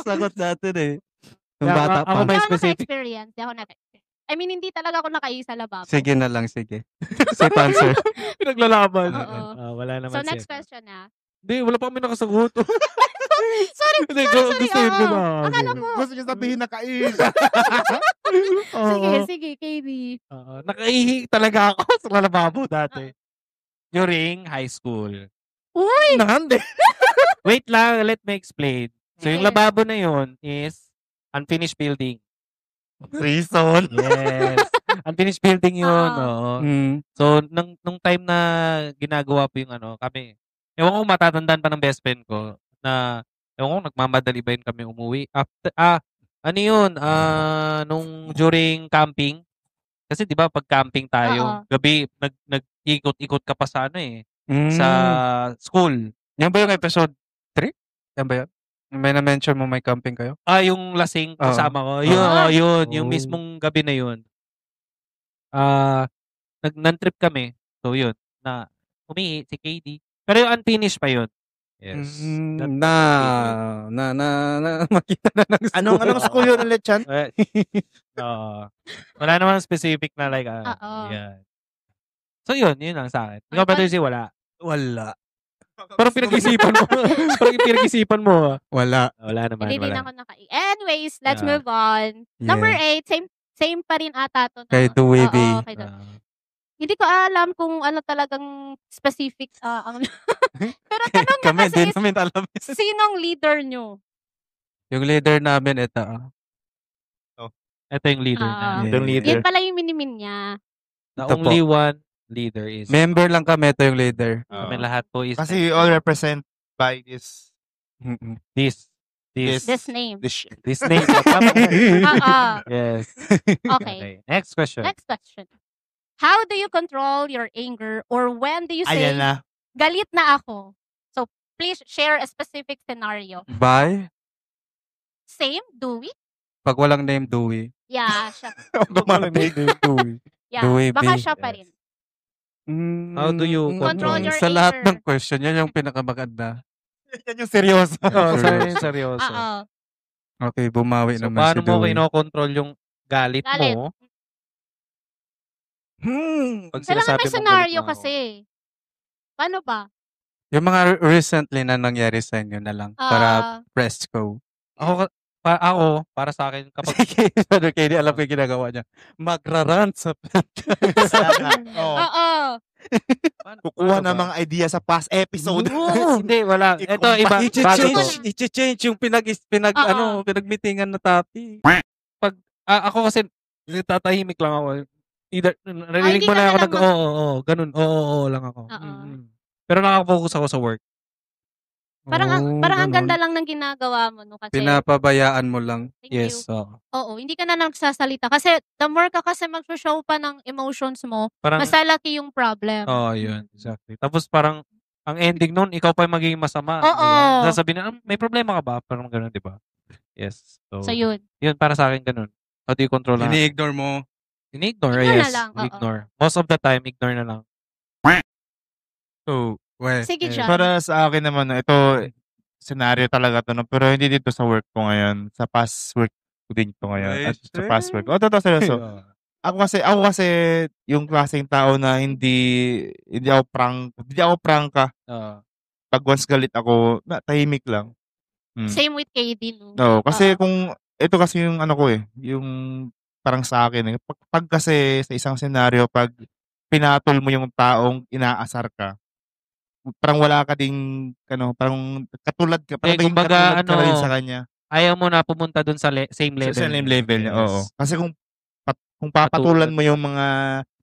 Sagot natin eh. Yung Yeah, bata ako pa. may Hindi ako specific. naka-experience. Hindi ako naka-experience. I mean, hindi talaga ako nakaihi sa lababo. Sige na lang, sige. Safe answer. Pinaglalaban. Oo. Wala naman So, siya. next question na. Hindi, wala pa kami nakasagot. Sorry, Hindi, sorry. gusto yun ko oo. na. Akala ko. Gusto niya sabihin na kain. Sige, KD. Nakaihi talaga ako sa lababo dati. During high school. Uy! Nahandi. Wait lang, let me explain. So, yung Sige. lababo na yun is unfinished building. Reason. Yes. Unfinished building yun. Oo. So, nung time na ginagawa po yung kami, ewan ko matatandaan pa ng best friend ko na, ewan ko, nagmamadali ba yun kami umuwi. Ano yun, nung during camping, kasi di ba pag camping tayo, gabi, nag-ikot-ikot ka pa sa sa school. Yan ba yung episode 3? Yan ba yan? May na-mention mo may camping kayo? Yung lasing kasama ko. Yun, yung mismong gabi na yun. Nag-trip kami. So yun, na umihi si KD. Pero yung unfinished pa yun. Yes. Makita na ng school. Anong school yun ulit, Chan? Wala naman specific na like, yan. So yun lang sa akin. Ikaw ba, Terzi, wala? Wala. Parang pinag-isipan mo. Parang pinag-isipan mo. Wala. Wala naman. Hindi din Wala. ako nakaihi. Anyways, let's Yeah. move on. Number 8, same pa rin ata to. Kay Dewey B. Oo, kay Dewey. Hindi ko alam kung ano talagang specific. Pero tanong na Kami kasi din is, namin alam. sinong leader nyo? Yung leader namin, ito. Ito yung leader na. Yung leader. Yan pala yung minimin niya. The Ito only one leader is Member lang kami, ito yung leader. kami lahat po is Kasi we all represent by this this This name. this name. Yes. Okay. Next question. Next question. How do you control your anger or when do you say, Ayan na. galit na ako? So, please share a specific scenario. Bye. Same, Dewey? Pag walang name, Dewey. Yeah, siya. Dewey. Yeah, Dewey B. baka siya pa rin. How do you Control your Sa lahat anger. ng question, yan yung pinakamaganda. Yan yung seryoso. Seryoso. Oo. Okay, bumawi So, naman paano si mo Dewey. kinokontrol yung galit Galit. mo? Pag Kailangan sinasabi may mong scenario galit na ako? kasi. Paano ba? Yung mga recently na nangyari sa inyo na lang. Para press go. Ako, para sa akin kapag Sige, Brother KD, alam ko yung ginagawa niya. Magra-rant sa Oo. Oo. Kukuha Paano ng ba? mga idea sa past episode. Hindi, wala. Ito, iba. Bago to. I-change yung Oo. pinag-meetingan na topic. Ako kasi, tatahimik lang ako. Either, narinig hindi mo ka na na ako lang oo, ganun. Oo, lang ako. Oo. Pero nakafocus ako sa work. Parang ang ganun. ganda lang ng ginagawa mo, no? Kasi, Pinapabayaan mo lang. thank you. Yes, oo. Oo, hindi ka na nagsasalita. Kasi, the more ka kasi mag-show pa ng emotions mo, Parang, mas lalaki yung problem. yun, exactly. Tapos parang, ang ending nun, ikaw pa yung magiging masama. Oo. Diba? Sasabihin na, may problema ka ba? Parang ganun, di ba? Yes. So, yun. Yun, para sa akin ganun. How do you control na? Ini-ignore mo. Ini-ignore, Ignore na yes. lang, oo. Ignore. Most of the time, ignore na lang. So, Sige, John. Para sa akin naman, ito, scenario talaga to, no? Pero hindi dito sa work ko ngayon. Sa past work ko din to ngayon. At sa past work. Totoo, seryoso. Ako kasi, yung klaseng tao na hindi ako prangka. Pag once galit ako, tahimik lang. Same with KD, no? No, kasi ito kasi yung ano ko yung parang sa akin pag kasi sa isang senaryo, pag pinatol mo yung taong inaasar ka, parang wala ka ding parang katulad ka, parang naging kumbaga, katulad ka rin sa kanya. Ayaw mo na pumunta dun sa same level. Sa same level niya, Yes. oo. Kasi kung papatulan mo yung mga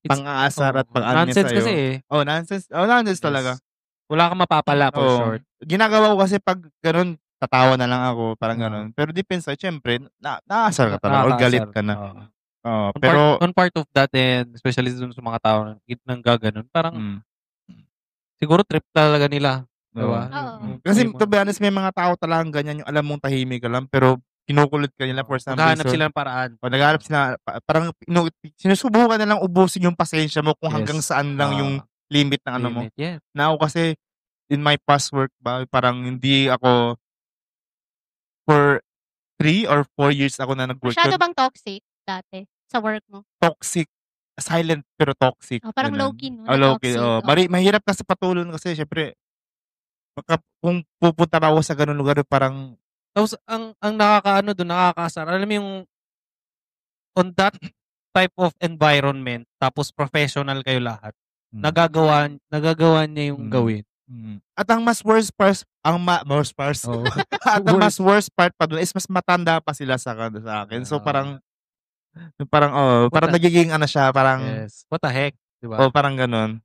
pang-aasar at pang-ano niya Nonsense sa'yo. kasi eh. Nonsense. Nonsense Yes. talaga. Wala kang mapapala for short. Ginagawa ko kasi pag ganun, tatawa na lang ako, parang ganun. Pero deep inside, syempre, naasar ka talaga or galit ka na. Pero on part of that, and especially dun sa mga tao nang gaganon, parang siguro trip talaga nila. Diba? Oo. Kasi to be honest, may mga tao talagang ganyan, yung alam mong tahimik ka lang, pero kinukulit ka nila for some Naghahanap reason. sila ng paraan. Naghahanap sila, parang sinusubukan na lang ubusin yung pasensya mo kung Yes. hanggang saan lang yung limit ng ano mo. Limit, yeah. Na ako kasi, in my past work ba, parang hindi ako, for 3 or 4 years ako na nag-work. Masyado bang toxic dati sa work mo? Toxic. Silent pero toxic. Parang Ganun. low-key, no? Low-key. Toxic. Mahirap kasi patulon kasi syempre, kung pupunta pa ako sa ganun lugar, parang Tapos, ang nakakaano doon, nakakaasar. Alam mo yung, on that type of environment, tapos professional kayo lahat, nagagawa niya yung gawin. At ang mas worst part, at ang mas worst part pa doon is mas matanda pa sila sa akin. So parang nagiging ano siya, parang Yes. What the heck? Diba? parang ganun.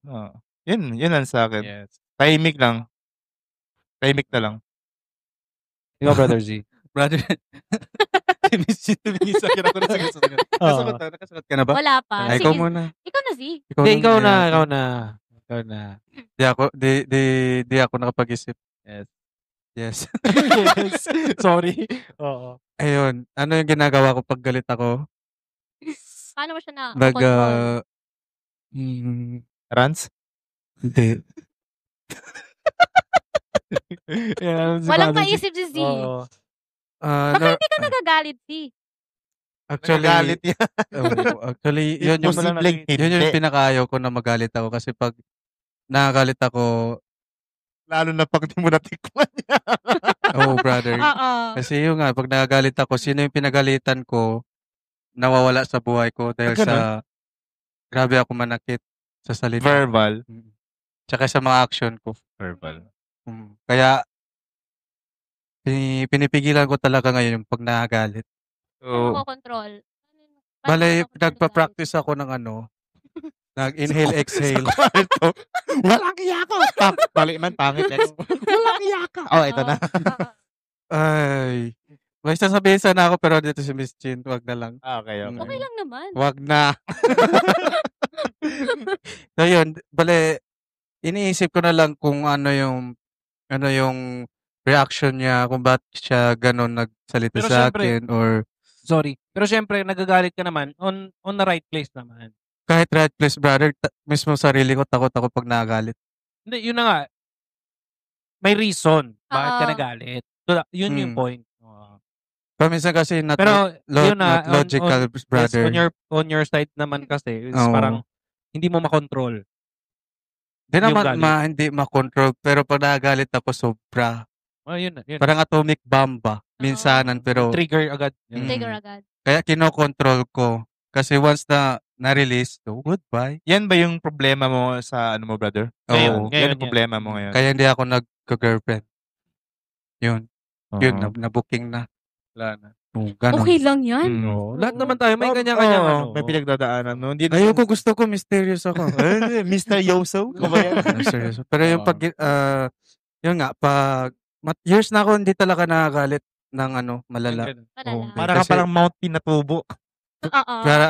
Yun lang sa akin. Yes. Tahimik lang. Tahimik na lang. Ikaw, Brother Z. Brother, tumingin sa akin ako na sige. Nakasagot ka na ba? Wala pa. Ay, Sige. ikaw muna. Ikaw na, Z. Ikaw na. Di ako nakapag-isip. Yes. Yes. Yes. Sorry. Oo. Ayun, ano yung ginagawa ko pag galit ako? Paano mo siya na Mag, control? Rans? Hindi. Walang maisip si Z. Oo. Baka hindi ka nagagalit, Z. Nagagalit yan. Actually, yun yung pinakaayaw ko na magalit ako kasi pag nakagalit ako, lalo na pag di mo natikman niya. brother. Oo. Kasi yun nga, pag nagagalit ako, sino yung pinagalitan ko, nawawala sa buhay ko dahil sa grabe ako manakit sa salita. Verbal. Tsaka sa mga action ko. Verbal. Kaya, pinipigilan ko talaga ngayon yung pag nakagalit. Paano mo control? Bale, nagpa-practice ako ng nag-inhale, exhale. Walang iya ko. Bali man, pangit. Walang iya ka. Ito na. Ay. May sasabihin sana ako pero dito si Miss Chin, wag na lang. Okay. Okay lang naman. Wag na. So yun, bale, iniisip ko na lang kung ano yung reaction niya, kung bakit siya ganun nagsalita Pero sa syempre, akin or sorry. Pero syempre, nagagalit ka naman on the right place naman. kahit right place, brother, mismo sarili ko, takot ako pag nagalit. Hindi, yun na nga. May reason bakit ka Oo. nagalit. So, yun yung point. Paminsan kasi not Yun na, not logical, brother. Yes, on your side naman kasi, is Oo. parang hindi mo makontrol. Di yung naman galit. hindi makontrol, pero pag nagalit ako, sobra. Yun. Parang atomic bomb ba? Minsanan, pero Trigger agad. Trigger agad. kaya kinokontrol ko. Kasi once na na-release, so goodbye. Yan ba yung problema mo sa ano mo, brother? Oo. Yan ang problema mo ngayon. Kaya hindi ako nag-girlfriend. Yun. Yun, Oo. na-booking na. Wala na. Ganun. Okay lang yan. Oo. Lahat naman tayo may kanya-kanya May pinagdadaanan. No? Hindi Ayoko, gusto ko mysterious ako. Mr. Yoso? Seryoso. Pero yung pag, yun nga, years na ako hindi talaga nakagalit ng malala. Malala. Para ka parang Mount Pinatubo. Oo. Pero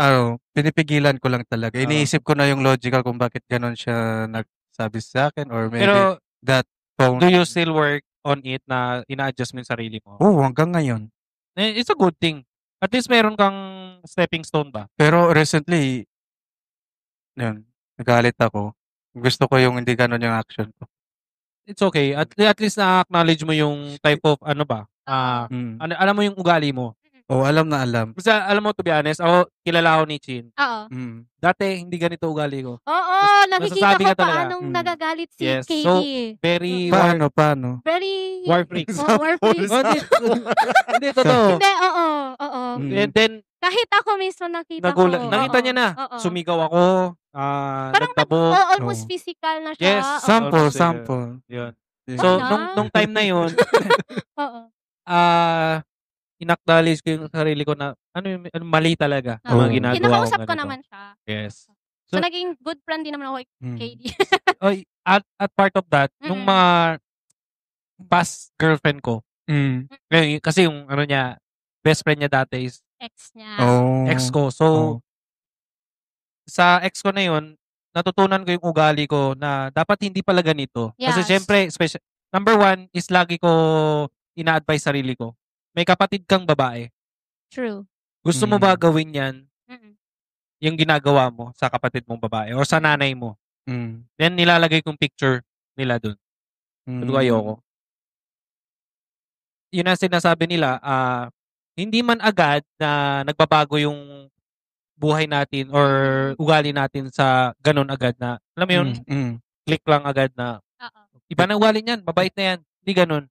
pinipigilan ko lang talaga. Iniisip ko na yung logical kung bakit ganun siya nagsabi sa akin or maybe Pero, that phone. do you still work on it na ina-adjust mo yung sarili mo? Hanggang ngayon. It's a good thing. At least meron kang stepping stone ba? Pero recently, yun, nagalit ako. Gusto ko yung hindi ganun yung action ko. It's okay. At least na-acknowledge mo yung type of ano ba? Alam mo yung ugali mo. Alam na alam. Kasi alam mo, to be honest, ako, kilala ako ni Chin. Oo. Dati, hindi ganito ugali ko. Oo, nakikita masasabi ko ka talaga. paanong nagagalit si Yes. Katie. So, very Paano? Very... war freaks. War freaks. Hindi, totoo. Hindi, oo. And then, Kahit ako mismo nakita nagulat. ko. Nakita niya na. Oo. Sumigaw ako. Parang nagtabog. almost physical na siya. Yes. Oo. Sample. Yun. Yeah. So, Wala. nung time na yun, Oo. inacknowledge ko yung sarili ko na mali talaga Oo. mga ginagawa ko. Kinakausap ko ganito. naman siya. Yes. So, naging good friend din naman ako kay Katie. At part of that, nung mga past girlfriend ko, kasi yung niya, best friend niya dati is Ex niya. ex ko. So, sa ex ko na yun, natutunan ko yung ugali ko na dapat hindi pala ganito. Kasi Yes. syempre, number one is lagi ko ina-advise sarili ko. May kapatid kang babae. True. Gusto mo ba gawin yan, Mm-mm. yung ginagawa mo sa kapatid mong babae or sa nanay mo? Then nilalagay kong picture nila dun. Sabi ko, ayoko. Yun ang sinasabi nila, hindi man agad na nagbabago yung buhay natin or ugali natin sa ganun agad na, alam mo yun, click lang agad na, Oo. iba na ugali niyan, mabait na yan. Hindi ganun.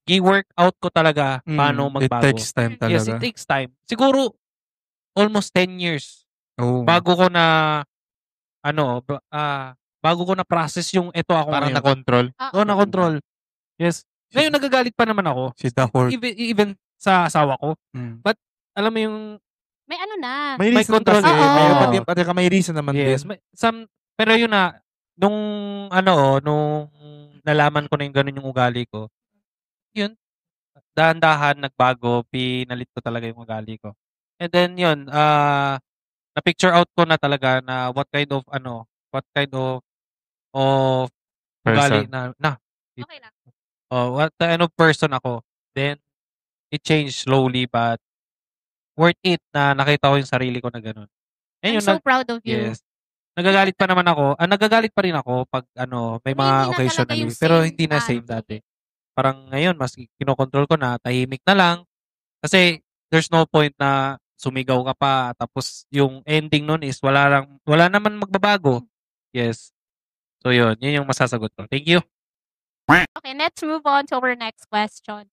I-work out ko talaga paano magbago. It takes time talaga. Yes, it takes time. Siguro, almost 10 years bago ko na, bago ko na process yung ito ako Parang ngayon. na-control. Na-control. Yes. Ngayon, nagagalit pa naman ako. She's the whore. Even sa asawa ko. But, alam mo yung, May ano na. May May reason control. kasi. Oo. Pati ka may reason naman yes, din. pero yun na, nung nalaman ko na yung ganun yung ugali ko, yun, dahan-dahan, nagbago, pinalit ko talaga yung ugali ko. And then yun, na-picture out ko na talaga na what kind of ugali na Okay lang. what kind of person ako. Then, it changed slowly but worth it na nakita ko yung sarili ko na ganun. I'm so proud of you. Yes. Nagagalit pa naman ako. Nagagalit pa rin ako pag may Pero mga hindi na talaga occasionally. yung Pero same hindi na same dati. dati. Parang ngayon, mas kinokontrol ko na, tahimik na lang. Kasi there's no point na sumigaw ka pa tapos yung ending nun is wala naman magbabago. Yes. So yun yung masasagot ko. Thank you. Okay, let's move on to our next question.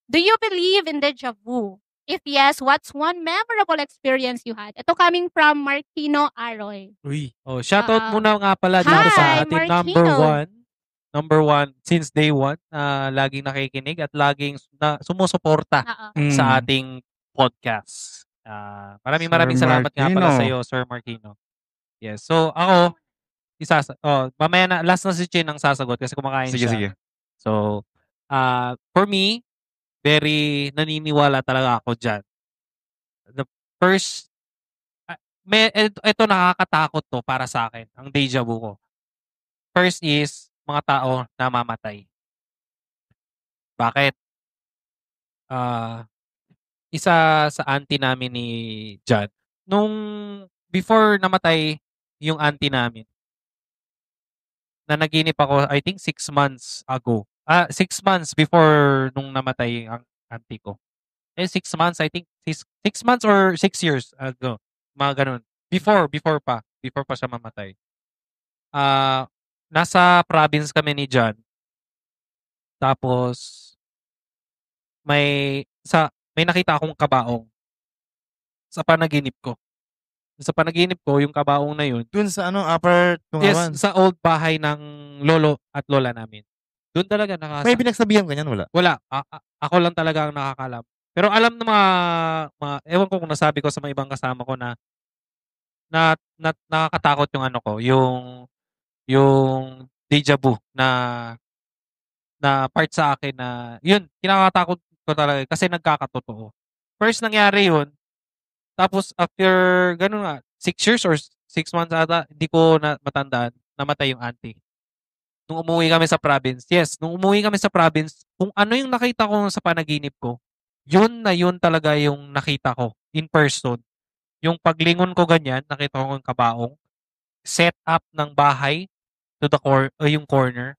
Do you believe in deja vu? If yes, what's one memorable experience you had? Ito coming from Martino Aroy. Shoutout muna nga pala dito Hi, sa ating Martino. number one since day one, laging nakikinig at laging sumusuporta sa ating podcast. Maraming salamat nga pala sa iyo, Sir Martino. Yes. So, ako, mamaya na, last na si Chin ang sasagot kasi kumakain siya. Sige. So, for me, very naniniwala talaga ako dyan. The first, ito nakakatakot to para sa akin, ang deja vu ko. First is, mga tao namamatay. Bakit? Isa sa auntie namin ni John, nung before namatay yung auntie namin, nanaginip ako, I think 6 months ago. 6 months before nung namatay ang auntie ko. 6 months, I think 6 months or 6 years ago. Mga ganun. Before pa siya mamatay. Nasa province kami ni John. Tapos may nakita akong kabaong sa panaginip ko. Sa panaginip ko, yung kabaong na yun, Dun sa upper yes, Tungawan. sa old bahay ng lolo at lola namin. Doon talaga May pinagsabihan ka niyan, wala? Wala. Ako lang talaga ang nakakalam. Pero alam ng ewan ko kung nasabi ko sa mga ibang kasama ko na nakakatakot yung ano ko, yung deja vu na part sa akin na yun, kinakatakot ko talaga kasi nagkakatotoo. First nangyari yun, tapos after ganun nga, 6 years or 6 months ata, hindi ko na matandaan, namatay yung auntie. Nung umuwi kami sa province, yes, nung umuwi kami sa province, kung ano yung nakita ko sa panaginip ko, yun na yun talaga yung nakita ko in person. Yung paglingon ko ganyan, nakita ko yung kabaong, set up ng bahay to the yung corner.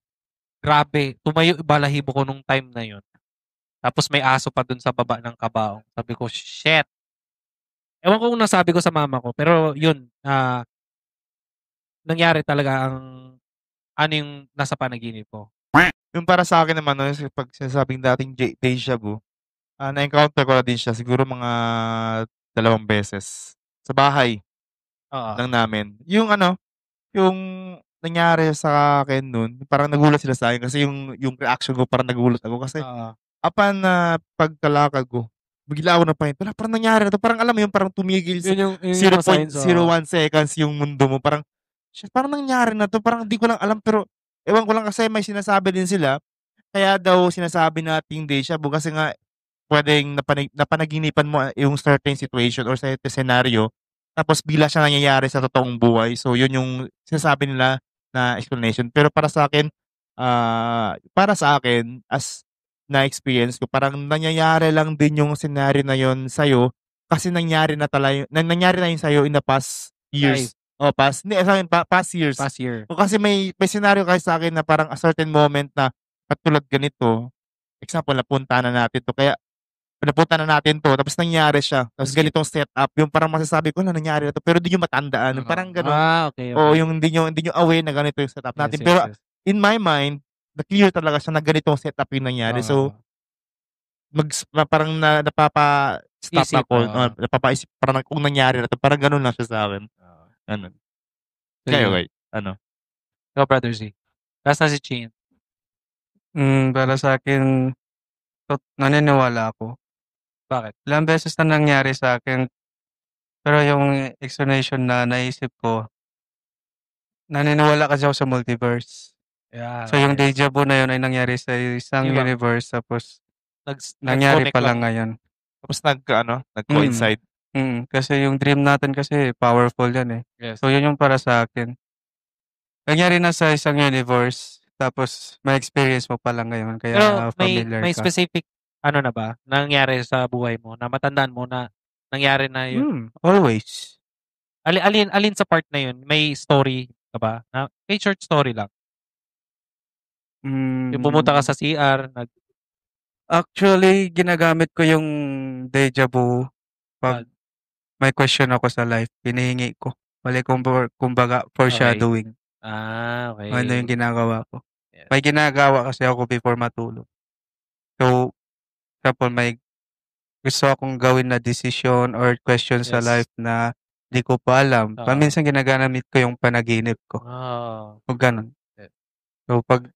Grabe, tumayo balahibo ko nung time na yun. Tapos may aso pa dun sa baba ng kabaong. Sabi ko, shit. Ewan ko kung nasabi ko sa mama ko, pero yun, nangyari talaga ang ano yung nasa panaginip ko. Yung para sa akin naman, pag sinasabing dating deja vu, na-encounter ko na din siya siguro mga 2 beses sa bahay lang namin. Yung yung nangyari sa akin nun, parang nagulat sila sa akin kasi yung reaction ko parang nagulat ako kasi upon na pagkalakad ko, bigla ako napahinto. Wala, parang nangyari na to. Parang alam mo yung parang tumigil sa Yun yung 0.01 signs, seconds yung mundo mo. Parang, shit, parang nangyari na to. Parang hindi ko lang alam pero ewan ko lang kasi may sinasabi din sila. Kaya daw sinasabi nating deja vu kasi nga pwedeng napanaginipan mo yung certain situation or certain scenario tapos bigla siya nangyayari sa totoong buhay. So, yun yung sinasabi nila na explanation. Pero para sa akin, as na-experience ko, parang nangyayari lang din yung scenario na yun sa'yo kasi nangyari na yun sa'yo in the past years. O, past years. Past year. O kasi may scenario kasi sa akin na parang a certain moment na katulad ganito, example, napunta na natin to. Kaya, napunta na natin to, tapos nangyari siya. Tapos ganitong setup, yung parang masasabi ko na nangyari na to, pero di nyo matandaan. Parang gano'n. Okay. O yung hindi nyo aware na ganito yung setup natin. Pero in my mind, na-clear talaga siya na ganitong setup yung nangyari. So, parang napapa-stop Isip, ako. Napapaisip, parang kung nangyari na to, parang gano'n lang siya sa akin. Ganun. Kayo, guys. Go, Brother Z. Last na si Chin. Para sa akin, naniniwala ako. Bakit? Ilang beses na nangyari sa akin, pero yung explanation na naisip ko, naniniwala kasi ako sa multiverse. Yeah, So yung deja vu na yun ay nangyari sa isang Iba. universe tapos nangyari pa lang ngayon. Tapos nag-coincide. Kasi yung dream natin kasi powerful yan eh. Yes. So yun yung para sa akin. Nangyari na sa isang universe tapos may experience mo pa lang ngayon kaya Pero familiar may ka. specific na ba nangyari sa buhay mo na matandaan mo na nangyari na yun? Always. Alin sa part na yun? May story ka ba? May short story lang. Yung pumunta ka sa CR, Actually, ginagamit ko yung deja vu pag may question ako sa life. Hinihingi ko. Bali, kumbaga, foreshadowing. Okay. Ano yung ginagawa ko. Yes. May ginagawa kasi ako before matulog. So, example, may gusto akong gawin na decision or question sa Yes. life na di ko pa alam. Paminsan ginagamit ko yung panaginip ko. O ganun. Yes. So, pag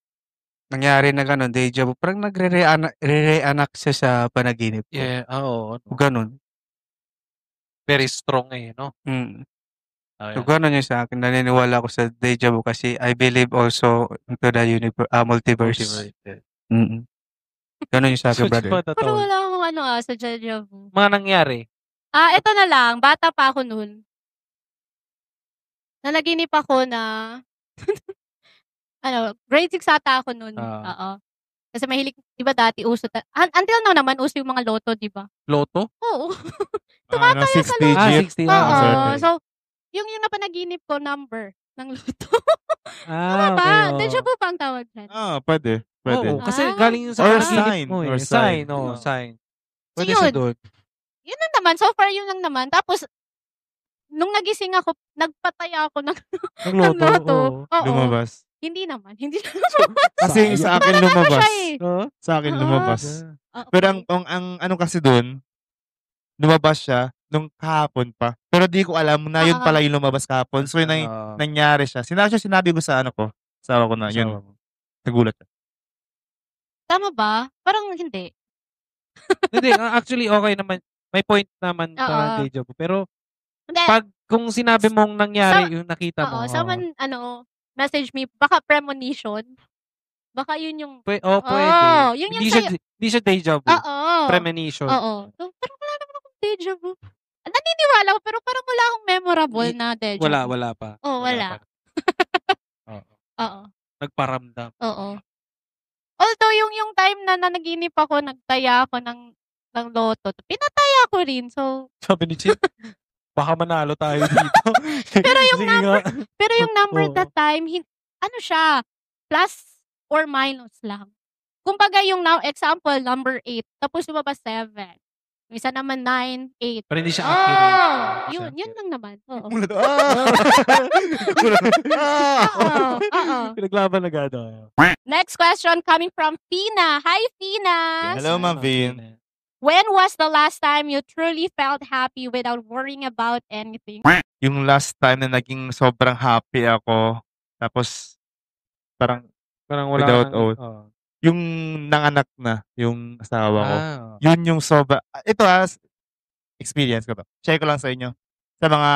nangyari na ganun, deja vu, parang nagre-reenact siya sa panaginip ko. Yeah, oo. O ganun. Very strong no? So, ganun yung sa akin. Naniniwala ako sa deja vu kasi I believe also into the multiverse. Ganun yung sa akin, brother. Pero wala akong sa deja vu. Mga nangyari. Ito na lang. Bata pa ako noon. Nanaginip ako na grade 6 ata ako noon. Oo. Kasi mahilig, di ba dati uso, until now naman uso yung mga loto, di ba? Loto? Oo. Tumataya sa 6 digit. 60. Oo. So, yung napanaginip ko number ng loto. Tama ba? Deja vu ba ang tawag dyan? Pwede. Oo, kasi galing yun sa Or panaginip sign. mo Or Sign, sign. sign. So, Pwede siya yun. doon. Yun lang naman. So far, yun lang naman. Tapos, nung nagising ako, nagpataya ako ng Ng loto. loto. Oo. Lumabas. Hindi naman. Hindi naman. Kasi sa akin Parang ano lumabas. siya eh. Sa akin Oo. lumabas. Pero ang ano kasi doon, lumabas siya nung kahapon pa. Pero di ko alam na yun pala yung lumabas kahapon. So yun nangyari siya. Sinabi ko sa ano ko, asawa ko na yun. Nagulat siya. Tama ba? Parang hindi. Hindi, actually okay naman. May point naman Oo. sa deja vu. Pero Hindi. kung sinabi mong nangyari yung nakita mo. Someone, message me, baka premonition. Baka yun yung... Pwede. Yun yung Hindi siya deja vu. Oo. Premonition. Oo. So, parang wala naman akong deja vu. Naniniwala ko, pero parang wala akong memorable na deja vu. Wala pa. Wala. Oo. Nagparamdam. Oo. Although, yung time na nanaginip ako, nagtaya ako ng loto, pinataya ko rin. So, Sabi ni Chin, baka manalo tayo dito. pero yung Sige nga. number Oo. that time, ano siya, plus or minus lang. Kumbaga yung example, number 8, tapos lumabas 7. Yung isa naman 9, 8. Pero hindi siya accurate. Yun lang naman. Oo. Pinaglaban agad. Next question coming from Fina. Hi, Fina. Hello, Ma'am Vin. When was the last time you truly felt happy without worrying about anything? Yung last time na naging sobrang happy ako, tapos parang wala without kang- oath. Yung nanganak na, yung asawa ko. Ah. Yun yung ito experience ko to. Share ko lang sa inyo. Sa mga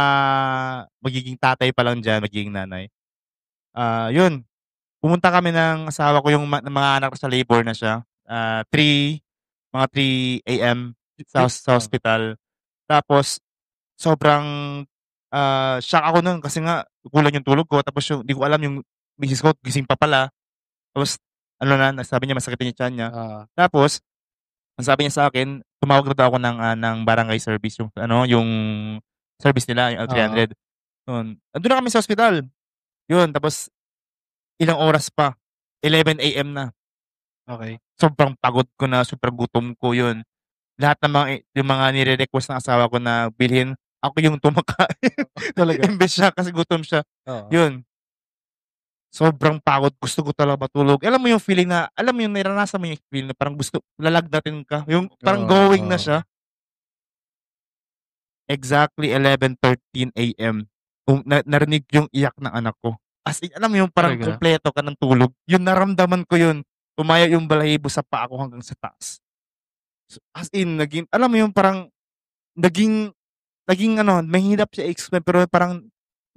magiging tatay pa lang dyan, magiging nanay. Yun. Pumunta kami ng asawa ko, yung mga anak ko sa labor na siya. Mga 3 a.m. sa hospital. Tapos, sobrang shock ako nun kasi nga, kulang yung tulog ko. Tapos hindi ko alam yung misis ko, gising pa pala. Tapos, sabi niya, masakit yung tiyan niya. Tapos, ang sabi niya sa akin, tumawag na daw ako ng barangay service, yung service nila, yung L300. Andun na kami sa hospital. Yun, tapos, ilang oras pa, 11 a.m. na. Okay. Sobrang pagod ko na, super gutom ko yun. Lahat ng yung mga nire-request ng asawa ko na bilhin, ako yung tumakain. Talaga. Imbes siya kasi gutom siya. Oo. Yun. Sobrang pagod. Gusto ko talaga matulog. Alam mo yung feeling na, naranasan mo yung feeling na parang gusto, lalagnatin ka. Yung parang going na siya. Exactly 11:13 a.m. Narinig yung iyak ng anak ko. As in, alam mo yung parang Talaga? kompleto ka ng tulog. Yun, naramdaman ko yun. Tumaya yung balahibo sa paa ko hanggang sa taas. So, as in, alam mo yung parang, naging mahirap siya explain, pero parang,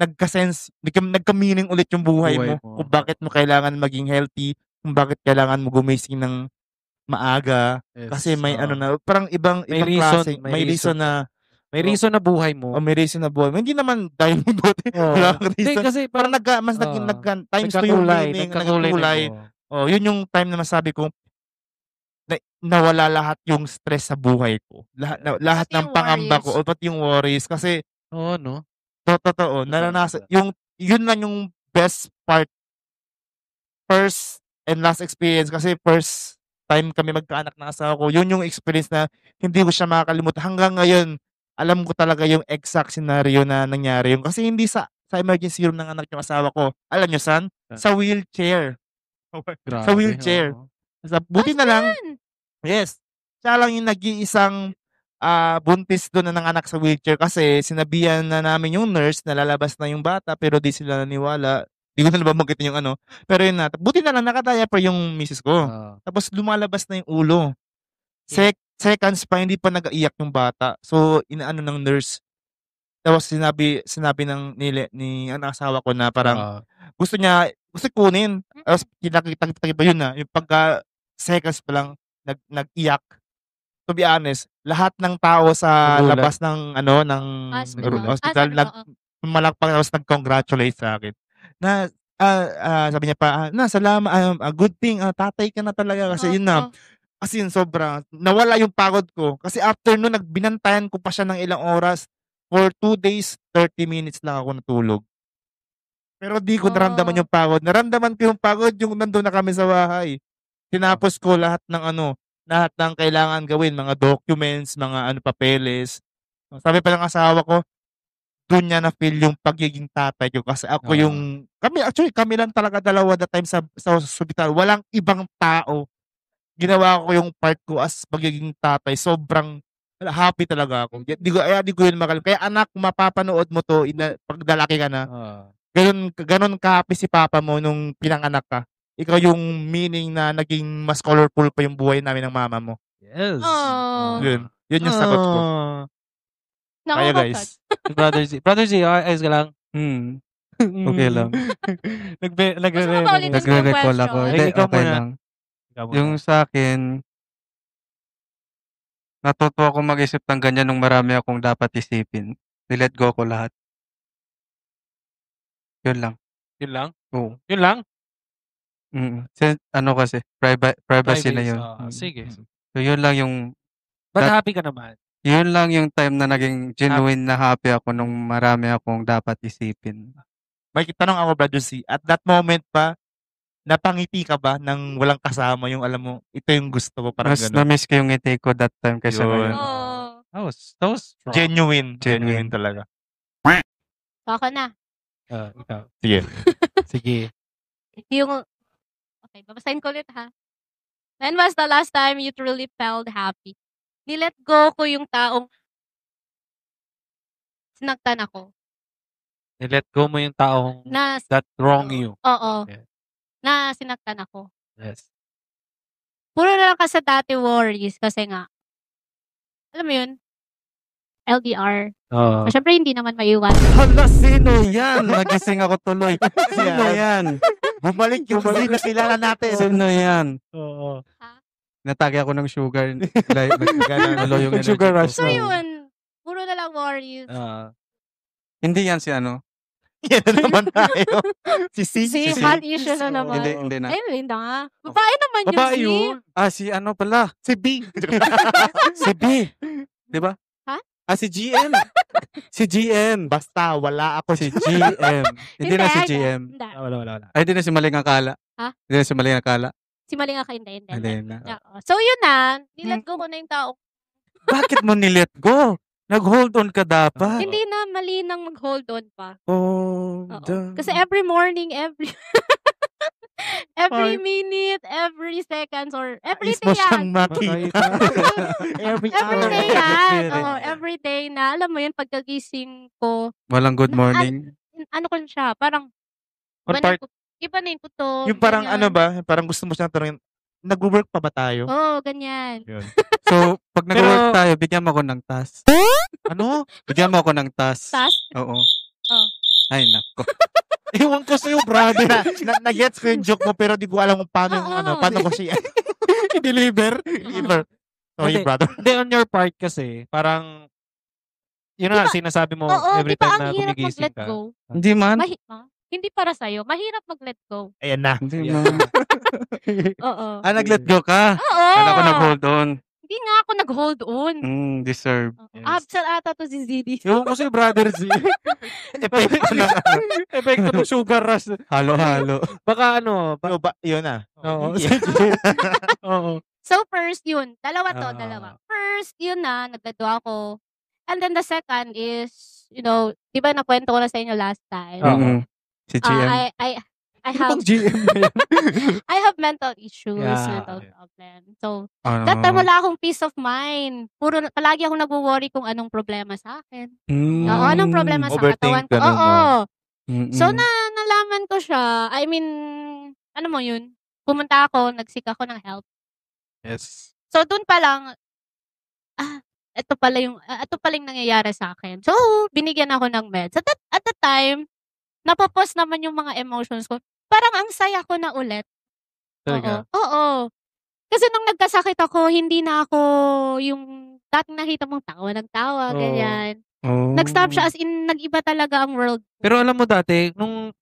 nagka-meaning ulit yung buhay mo. Kung bakit mo kailangan maging healthy, kung bakit kailangan mo gumising ng maaga. Yes. Kasi may parang ibang reason, klase. May reason na, May reason na buhay mo. may reason na buhay mo. Hindi naman dahil mo buti. Wala kang Hindi, reason. kasi Parang times 2 yung meaning, nagkakulay. Yun yung time na masabi ko, nawala lahat yung stress sa buhay ko. Lahat Pati ng yung pangamba worries. ko, o pati yung worries. Kasi, Oo, no? totoo, naranasan, yun lang yung best part, first and last experience, kasi first time kami magkaanak ng asawa ko, yun yung experience na hindi ko siya makakalimutan. Hanggang ngayon, alam ko talaga yung exact scenario na nangyari. Kasi hindi sa emergency room ng anak yung asawa ko. Alam nyo saan? Sa wheelchair. Sa wheelchair. Buti na lang, yes, siya lang yung nag-iisang buntis doon na ng anak sa wheelchair kasi sinabihan na namin yung nurse na lalabas na yung bata pero di sila naniwala. Di ko na nababanggit yung Pero yun na, buti na lang nakadiaper yung misis ko. Tapos lumalabas na yung ulo. Seconds pa, hindi pa nag-iyak yung bata. So, inaano ng nurse. Tapos sinabi ni asawa ko na parang gusto kunin. Tapos kita pa yun na. Yung pagka seconds pa lang nag-iyak. To be honest, lahat ng tao sa Nagulat. labas ng hospital malakpak, tapos nag-congratulate sa akin. Na sabi niya pa, salamat, good thing, tatay ka na talaga kasi yun na. Kasi yun, sobra. Nawala yung pagod ko. Kasi after nun, binantayan ko pa siya ng ilang oras. For 2 days, 30 minutes lang ako natulog. Pero di ko naramdaman yung pagod. Naramdaman ko yung pagod yung nandun na kami sa bahay. Tinapos ko lahat ng kailangan gawin. Mga documents, mga papeles. Sabi pa ng asawa ko, doon niya na-feel yung pagiging tatay ko kasi ako yung kami lang talaga dalawa that time sa hospital. Walang ibang tao. Ginawa ko yung part ko as pagiging tatay. Sobrang happy talaga ako. Di ko yun makalim. Kaya anak, mapapanood mo to pag lalaki ka na. Ganon ka-happy si papa mo nung pinanganak ka. Ikaw yung meaning na naging mas colorful pa yung buhay namin ng mama mo. Yes. Yun yung sagot ko. Kaya guys. Brother Z, ayos ka lang? Okay lang. Nagre-recall ako. Ay, Hindi, ikaw okay muna. lang. Yung sa akin, natuto ako mag-isip ng ganyan nung marami akong dapat isipin. Nilet go ko lahat. Yun lang. Yun lang? Oo. Yun lang? Ano kasi, privacy na yun. Sige. So, yun lang yung, But happy ka naman? yun lang yung time na naging genuine na happy ako nung marami akong dapat isipin. May tanong ako, Brother C. At that moment pa, napangiti ka ba nang walang kasama yung alam mo, ito yung gusto ko, parang Mas gano'n? na-miss ko yung ngiti ko that time kaysa Yun. ngayon. That was strong. Genuine talaga. Ako na. Ikaw. Sige. Sige. Okay, babasahin ko ulit ha. When was the last time you truly felt happy? Nilet go ko yung taong sinaktan ako. Nilet go mo yung taong that wrong you. Oo. Okay. Na sinaktan ako. Yes. Puro na lang kasi dati worries kasi nga, alam mo yun, LDR. Siyempre, hindi naman maiwan. Hala, sino yan? Nagising ako tuloy. Sino yan? Bumalik yung na kilala natin. Sino yan? Oo. Natagi ako ng sugar. Yung sugar rush. So yun, puro na lang worries. Hindi yan si ano? Yan na naman tayo. Si hot issue na naman. Hindi na. Ay, hindi na. Babae naman yun. Babae yun. Si ano pala? Si B. Si B. Diba? Ha? Si GM. Si GM. Basta, wala ako. Si GM. Hindi na si GM. Wala. Ay, hindi na si Maling Akala. Ha? Hindi na si Maling Akala. Si Maling Akala, hindi. Hindi na. So yun na, nilet go ko na yung tao. Bakit mo nilet go? Nag-hold on ka dapat. Hindi na mali nang mag-hold on pa. Oh, Kasi every morning, every minute, every seconds, or everything yan. Every Every hour. day yan. Oo, every day na. Alam mo yun, pagkagising ko, Walang good morning. ano ko siya, parang, iba na yung kuto. Yung parang ganyan. ano ba, parang gusto mo siyang tanongin, nag-work pa ba tayo? Oo, ganyan. Yun. So, pag nag-work tayo, bigyan mo ako ng task. Ano? Bigyan mo ako ng task. Task? Oo. Oh. Ay, nako. Ewan ko sa'yo, brother. Na-gets ko yung joke mo, pero di ko alam kung paano ko siya i-deliver. Sorry, brother. Hindi, on your part kasi, parang, yun na, sinasabi mo every time na gumigising ka. Go. Hindi man. Hindi para sa'yo. Mahirap mag-let go. Ayan na. Hindi man. Oo. Nag-let go ka? Oo. Kala ko nag-hold on. Hindi nga ako nag-hold on. Deserve. Absent ata to si ZD. Ewan ko si brother Z. Epekto ng sugar rush. Halo-halo. Baka ano. Yun na. Oo. Oo. So first yun. Dalawa. First yun na, nagdado ako. And then the second is, you know, di ba nakwento ko na sa inyo last time? Si GM. I have GM na yan. I have mental issues, mental problems. So, that time wala akong peace of mind. Palagi akong nagwo-worry kung anong problema sa akin. Oo, anong problema sa katawan ko. Oo. So, nalaman ko siya. I mean, ano mo yun? Pumunta ako, nag-seek ako ng help. Yes. So, dun pa lang, ito pala yung nangyayari sa akin. So, binigyan ako ng meds. At the time, napopost naman yung mga emotions ko. Parang ang saya ko na ulit. Talaga? Oo. Kasi nung nagkasakit ako, hindi na ako yung dating nakita mong tawa ng tawa, ganyan. Nag-stop siya as in, nag-iba talaga ang world. Pero alam mo dati, nung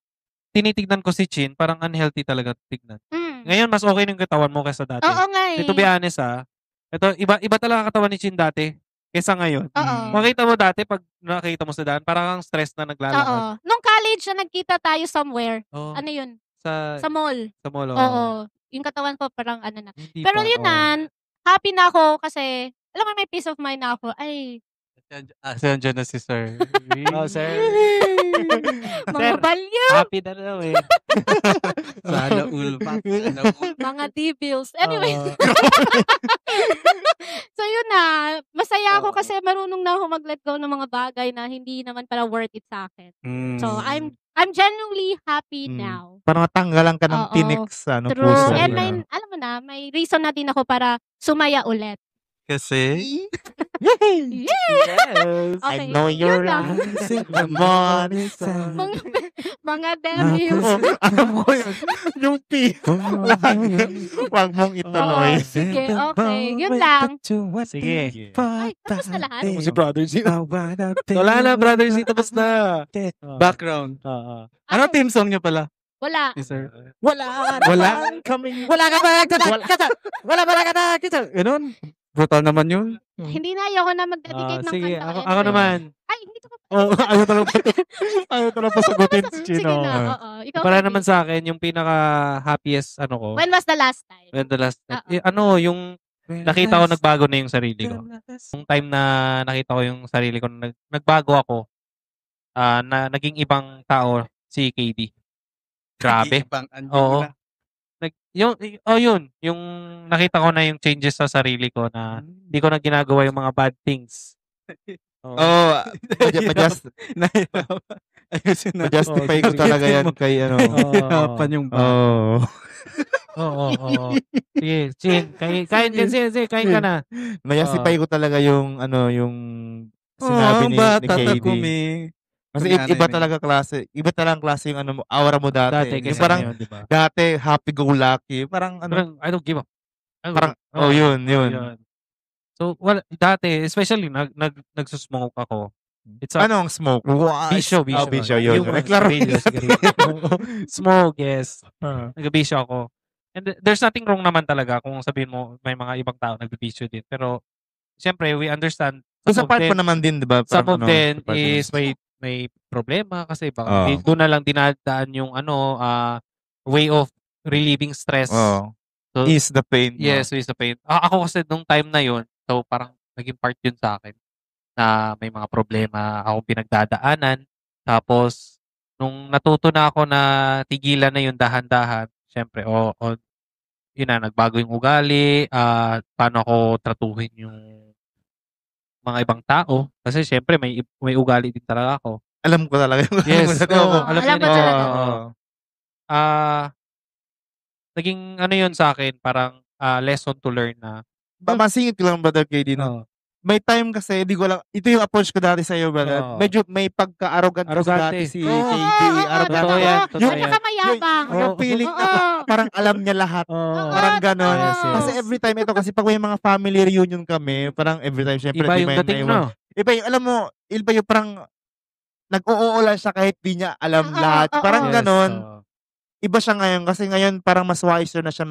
tinitignan ko si Chin, parang unhealthy talaga tignan. Ngayon, mas okay yung katawan mo kaysa dati. Oo nga eh. To be honest ito, iba talaga katawan ni Chin dati kaysa ngayon. Makita mo dati, pag nakita mo sa daan, parang kang stress na naglalakad. Oo. Nung college na nagkita tayo somewhere. Oo. Ano yun? Sa mall. Sa mall, Oo. Yung katawan ko parang ano na. Hindi Pero pa, yun na, happy na ako kasi, alam mo, may peace of mind na ako. Ay, Nandiyan na si Sir. Oh, sir. Mga balyo. Happy na daw eh. Sana all back. Sana all. Mga D-bills. Anyway. So yun na. Masaya ako kasi marunong na ako mag-let go ng mga bagay na hindi naman pala worth it sa akin. So I'm genuinely happy now. Parang natanggalan ka ng Oo. tinik sa True. puso. And mo, may, no? alam mo na, may reason na din ako para sumaya ulit. Kasi, Yes. I Okay. know you're Yun lang. rising the morning sun. Mga devils. Alam mo yun, yung P. Huwag mong ituloy. Oo, sige, okay. Yun lang. Sige. Ay, tapos na lahat. Si Brother Z. Wala na, Brother Z. Tapos na. background. Oo. Ano team song niyo pala, Wala. ni Sir? Wala. Coming. Wala ka ba? Wala ba ka? Ganun. Brutal naman yun. Hindi na, ayoko na mag-dedicate ng Sige, kanta. ako naman. Ay, hindi ko pa. Ayaw talaga pasagutin si Sige Chino. na, oo. Ikaw Para Pati. naman sa akin, yung pinaka-happiest ko. When was the last time? When the last time. Oo. Yung nakita ko nagbago na yung sarili ko. Yung time na nakita ko yung sarili ko, nagbago ako, na naging ibang tao si KD. Grabe. Oo. Yun. Yung nakita ko na yung changes sa sarili ko na hindi ko na ginagawa yung mga bad things. Oo. Ayusin na. Justify ko talaga yan kay ano. Hirapan yung ba. Oo. Sige. Kain ka na. Mayasipay ko talaga yung yung sinabi ni KD. Kasi iba talaga klase. Iba talagang klase yung aura mo dati. Dati Yung kasi parang ngayon, di ba? dati happy-go-lucky. Parang Parang, I don't give up. Parang, yun. So, dati, especially, nagsusmoke ako. It's a Anong smoke? bisyo. Bisyo, yun. Yung Reklaro. Smoke, yes. Nagbibisyo ako. And there's nothing wrong naman talaga kung sabihin mo may mga ibang tao nagbibisyo din. Pero, siyempre, we understand. So, sa part mo naman din, di ba? Some of them is may problema kasi baka doon na lang dinadaan yung way of relieving stress. So, ease the pain. Yes, ease the pain. Ako kasi nung time na yun, so parang naging part yun sa akin na may mga problema akong pinagdadaanan. Tapos, nung natuto na ako na tigilan na yun dahan-dahan, syempre, yun na, nagbago yung ugali, paano ako tratuhin yung mga ibang tao. Kasi syempre, may ugali din talaga ako. Alam ko talaga. Yes. Alam mo talaga. Naging yun sa akin, parang lesson to learn na. Masingit ko lang, Brother KD, no? May time kasi, di ko lang, ito yung approach ko dati sa'yo, brother. Medyo may pagka-arrogant kasi dati si KD. Arrogant. Totoo yan. Nakamayabang. Yung feeling na parang alam niya lahat. Parang ganon. Kasi every time ito, kasi pag may mga family reunion kami, parang every time, syempre, iba yung dating, no? Iba yung, alam mo, iba yung parang, nag-oo lang siya kahit di niya alam lahat. Parang ganon. Iba siya ngayon, kasi ngayon parang mas wiser na siya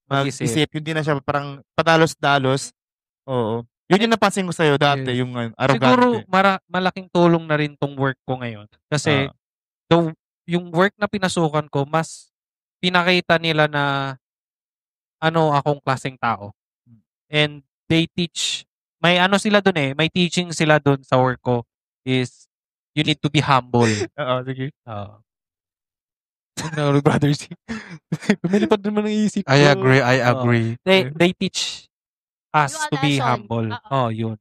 mag-isip. Hindi na siya parang padalos-dalos. Oo. Yun yung napansin ko sa'yo dati, yung arrogante. Siguro, malaking tulong na rin tong work ko ngayon. Kasi, yung work na pinasukan ko, mas pinakita nila na akong klaseng tao. And they teach, may sila dun may teaching sila dun sa work ko is, you need to be humble. Oo, sige. Brother Z. Pumilipad naman ang isip ko. I agree. They teach us to be lesson. humble. Yun.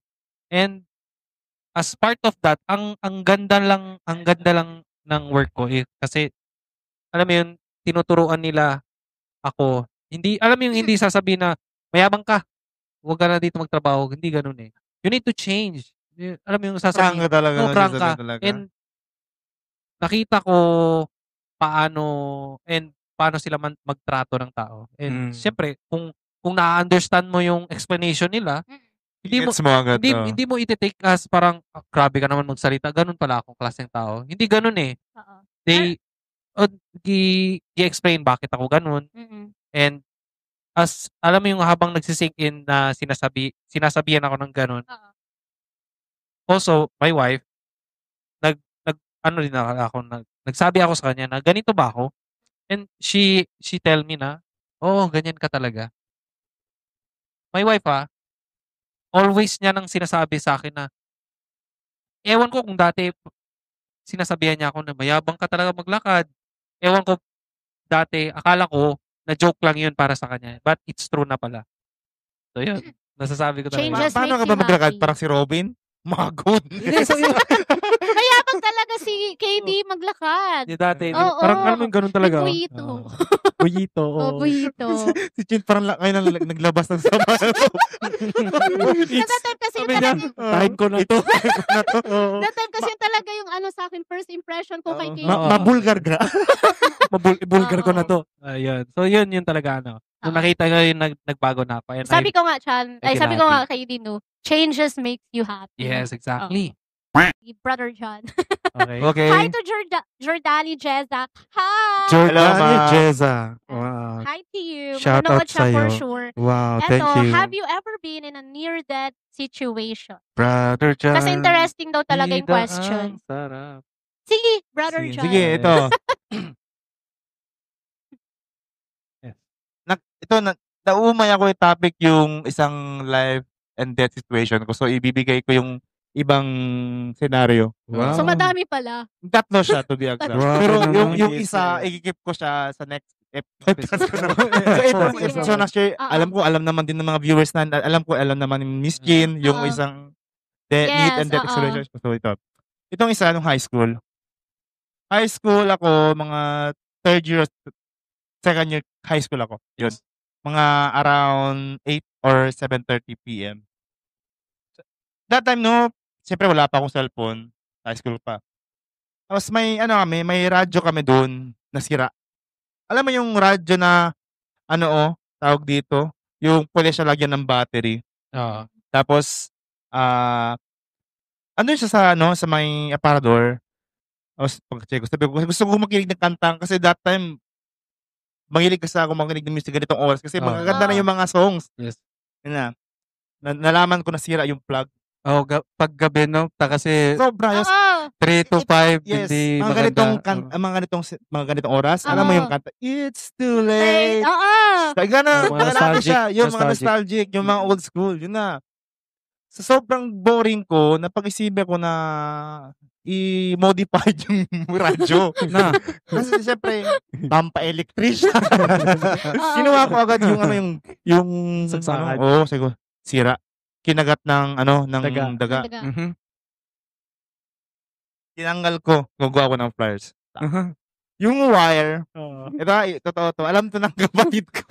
And as part of that, ang ganda lang ng work ko kasi alam mo yun, tinuturuan nila ako. Hindi hindi sasabihin na mayabang ka. Huwag ka na dito magtrabaho. Hindi ganoon eh. You need to change. Alam mo yung sasabihin. Prangka talaga. Prangka. And nakita ko paano sila magtrato ng tao. And syempre, kung na-understand mo yung explanation nila, hindi mo iti-take as parang grabe ka naman magsalita. Ganun pala akong klaseng tao. Hindi ganun eh. They i-explain bakit ako ganun. And as alam mo yung habang nagsisink in na sinasabihan ako ng ganun. Also, my wife nagsabi ako sa kanya na ganito ba ako? And she tell me na, ganyan ka talaga. My wife always niya nang sinasabi sa akin na ewan ko kung dati sinasabihan niya ako na mayabang ka talaga maglakad. Ewan ko dati, akala ko na joke lang yun para sa kanya. But it's true na pala. So yun, nasasabi ko talaga. Changes Paano makes ka ba you maglakad? happy. Parang si Robin? Magod. Mayabang talaga si KB maglakad. Yung dati, Oo. Parang alam mo yung ganun talaga. May buyito. Buyito. Oh, buyito. Si Chin parang ngayon naglabas ng sama. That time kasi yung talaga, Time ko na to. that time kasi yung talaga yung ano sa akin, first impression ko kay KB. Mabulgar ka. Ibulgar ko na to. ayun. So yun talaga ano. Nung nakita ko yung nagbago na ako. And Sabi ko nga, Chan, I feel sabi ko nga happy. kay Dino, changes makes you happy. Yes, exactly. Brother John. Okay. Okay. Hi to Jordani Jeza. Hi! Jordani Ma. Jeza. Wow. Hi to you. Shout Manonood out siya for sa'yo. sure. Wow, thank Eto, you. have you ever been in a near-death situation? Brother John. Kasi interesting daw talaga yung question. Sarap. Sige, Brother Sige, John. sige, ito. Yes. Naumay ako yung topic yung isang life and death situation ko. So, ibibigay ko yung ibang scenario. Wow. So, madami pala. Tatlo siya, to be exact. Wow, Pero naman. yung isa, ikikip ko siya sa next episode. Sige. So, na-share, Oo. alam naman din ng mga viewers na, alam naman ni Miss Jean, yung Oo. isang Yes, neat and death oo. situation. So, ito. Itong isa, nung high school. High school ako, mga third year, second year high school ako. Yun. Mga around 8 or 7:30 p.m. That time, no, siyempre wala pa akong cellphone. High school pa. Tapos may radyo kami doon na sira. Alam mo yung radyo na, tawag dito, yung pwede siya lagyan ng battery. Oo. Tapos, andun siya sa may aparador. Tapos, pag-check ko, sabi ko, gusto ko makinig ng kantang kasi that time, mahilig kasi ako makinig ng music ganitong oras kasi Oo. magaganda na yung mga songs. Yes. Yun na. Nalaman ko na sira yung plug. Oh, pag gabi, no? Kasi Sobra. Yes, Oo. 3 to 5, yes. hindi Mga maganda. mga ganitong oras. Alam mo yung kanta, It's Too Late. Oo. Kaya na, Yung mga naalala ko nostalgic. siya. Yung mga Nostalgic. nostalgic, yung mga old school. Yun na. So, sobrang boring ko, napag-isipin ko na i-modify yung radyo. Na. Kasi siyempre, pampa-electrician. Kinuha ko agad yung Saksakan. siguro, sira. Kinagat ng daga. Talaga. Mhm. Tinanggal ko, gagawa ko ng flyers. Aha. Yung wire, Oo. totoo to, alam to ng kapatid ko.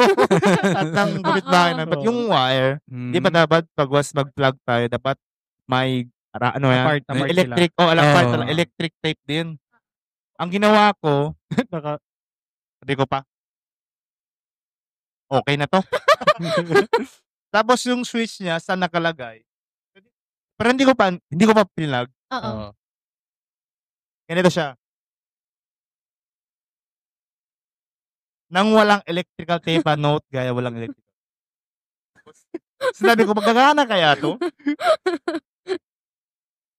At ng kapitbahay na. But yung wire, di ba dapat pag mag-plug tayo, dapat may Apart may sila. electric, electric tape din. Ang ginawa ko, sabi ko pa, okay na to. Tapos yung switch niya, saan nakalagay? Pero hindi ko pa pinlag. Oo. Oo. Ganito siya. Nang walang electrical tape note, gaya walang electrical. Sinabi ko, magagana kaya to?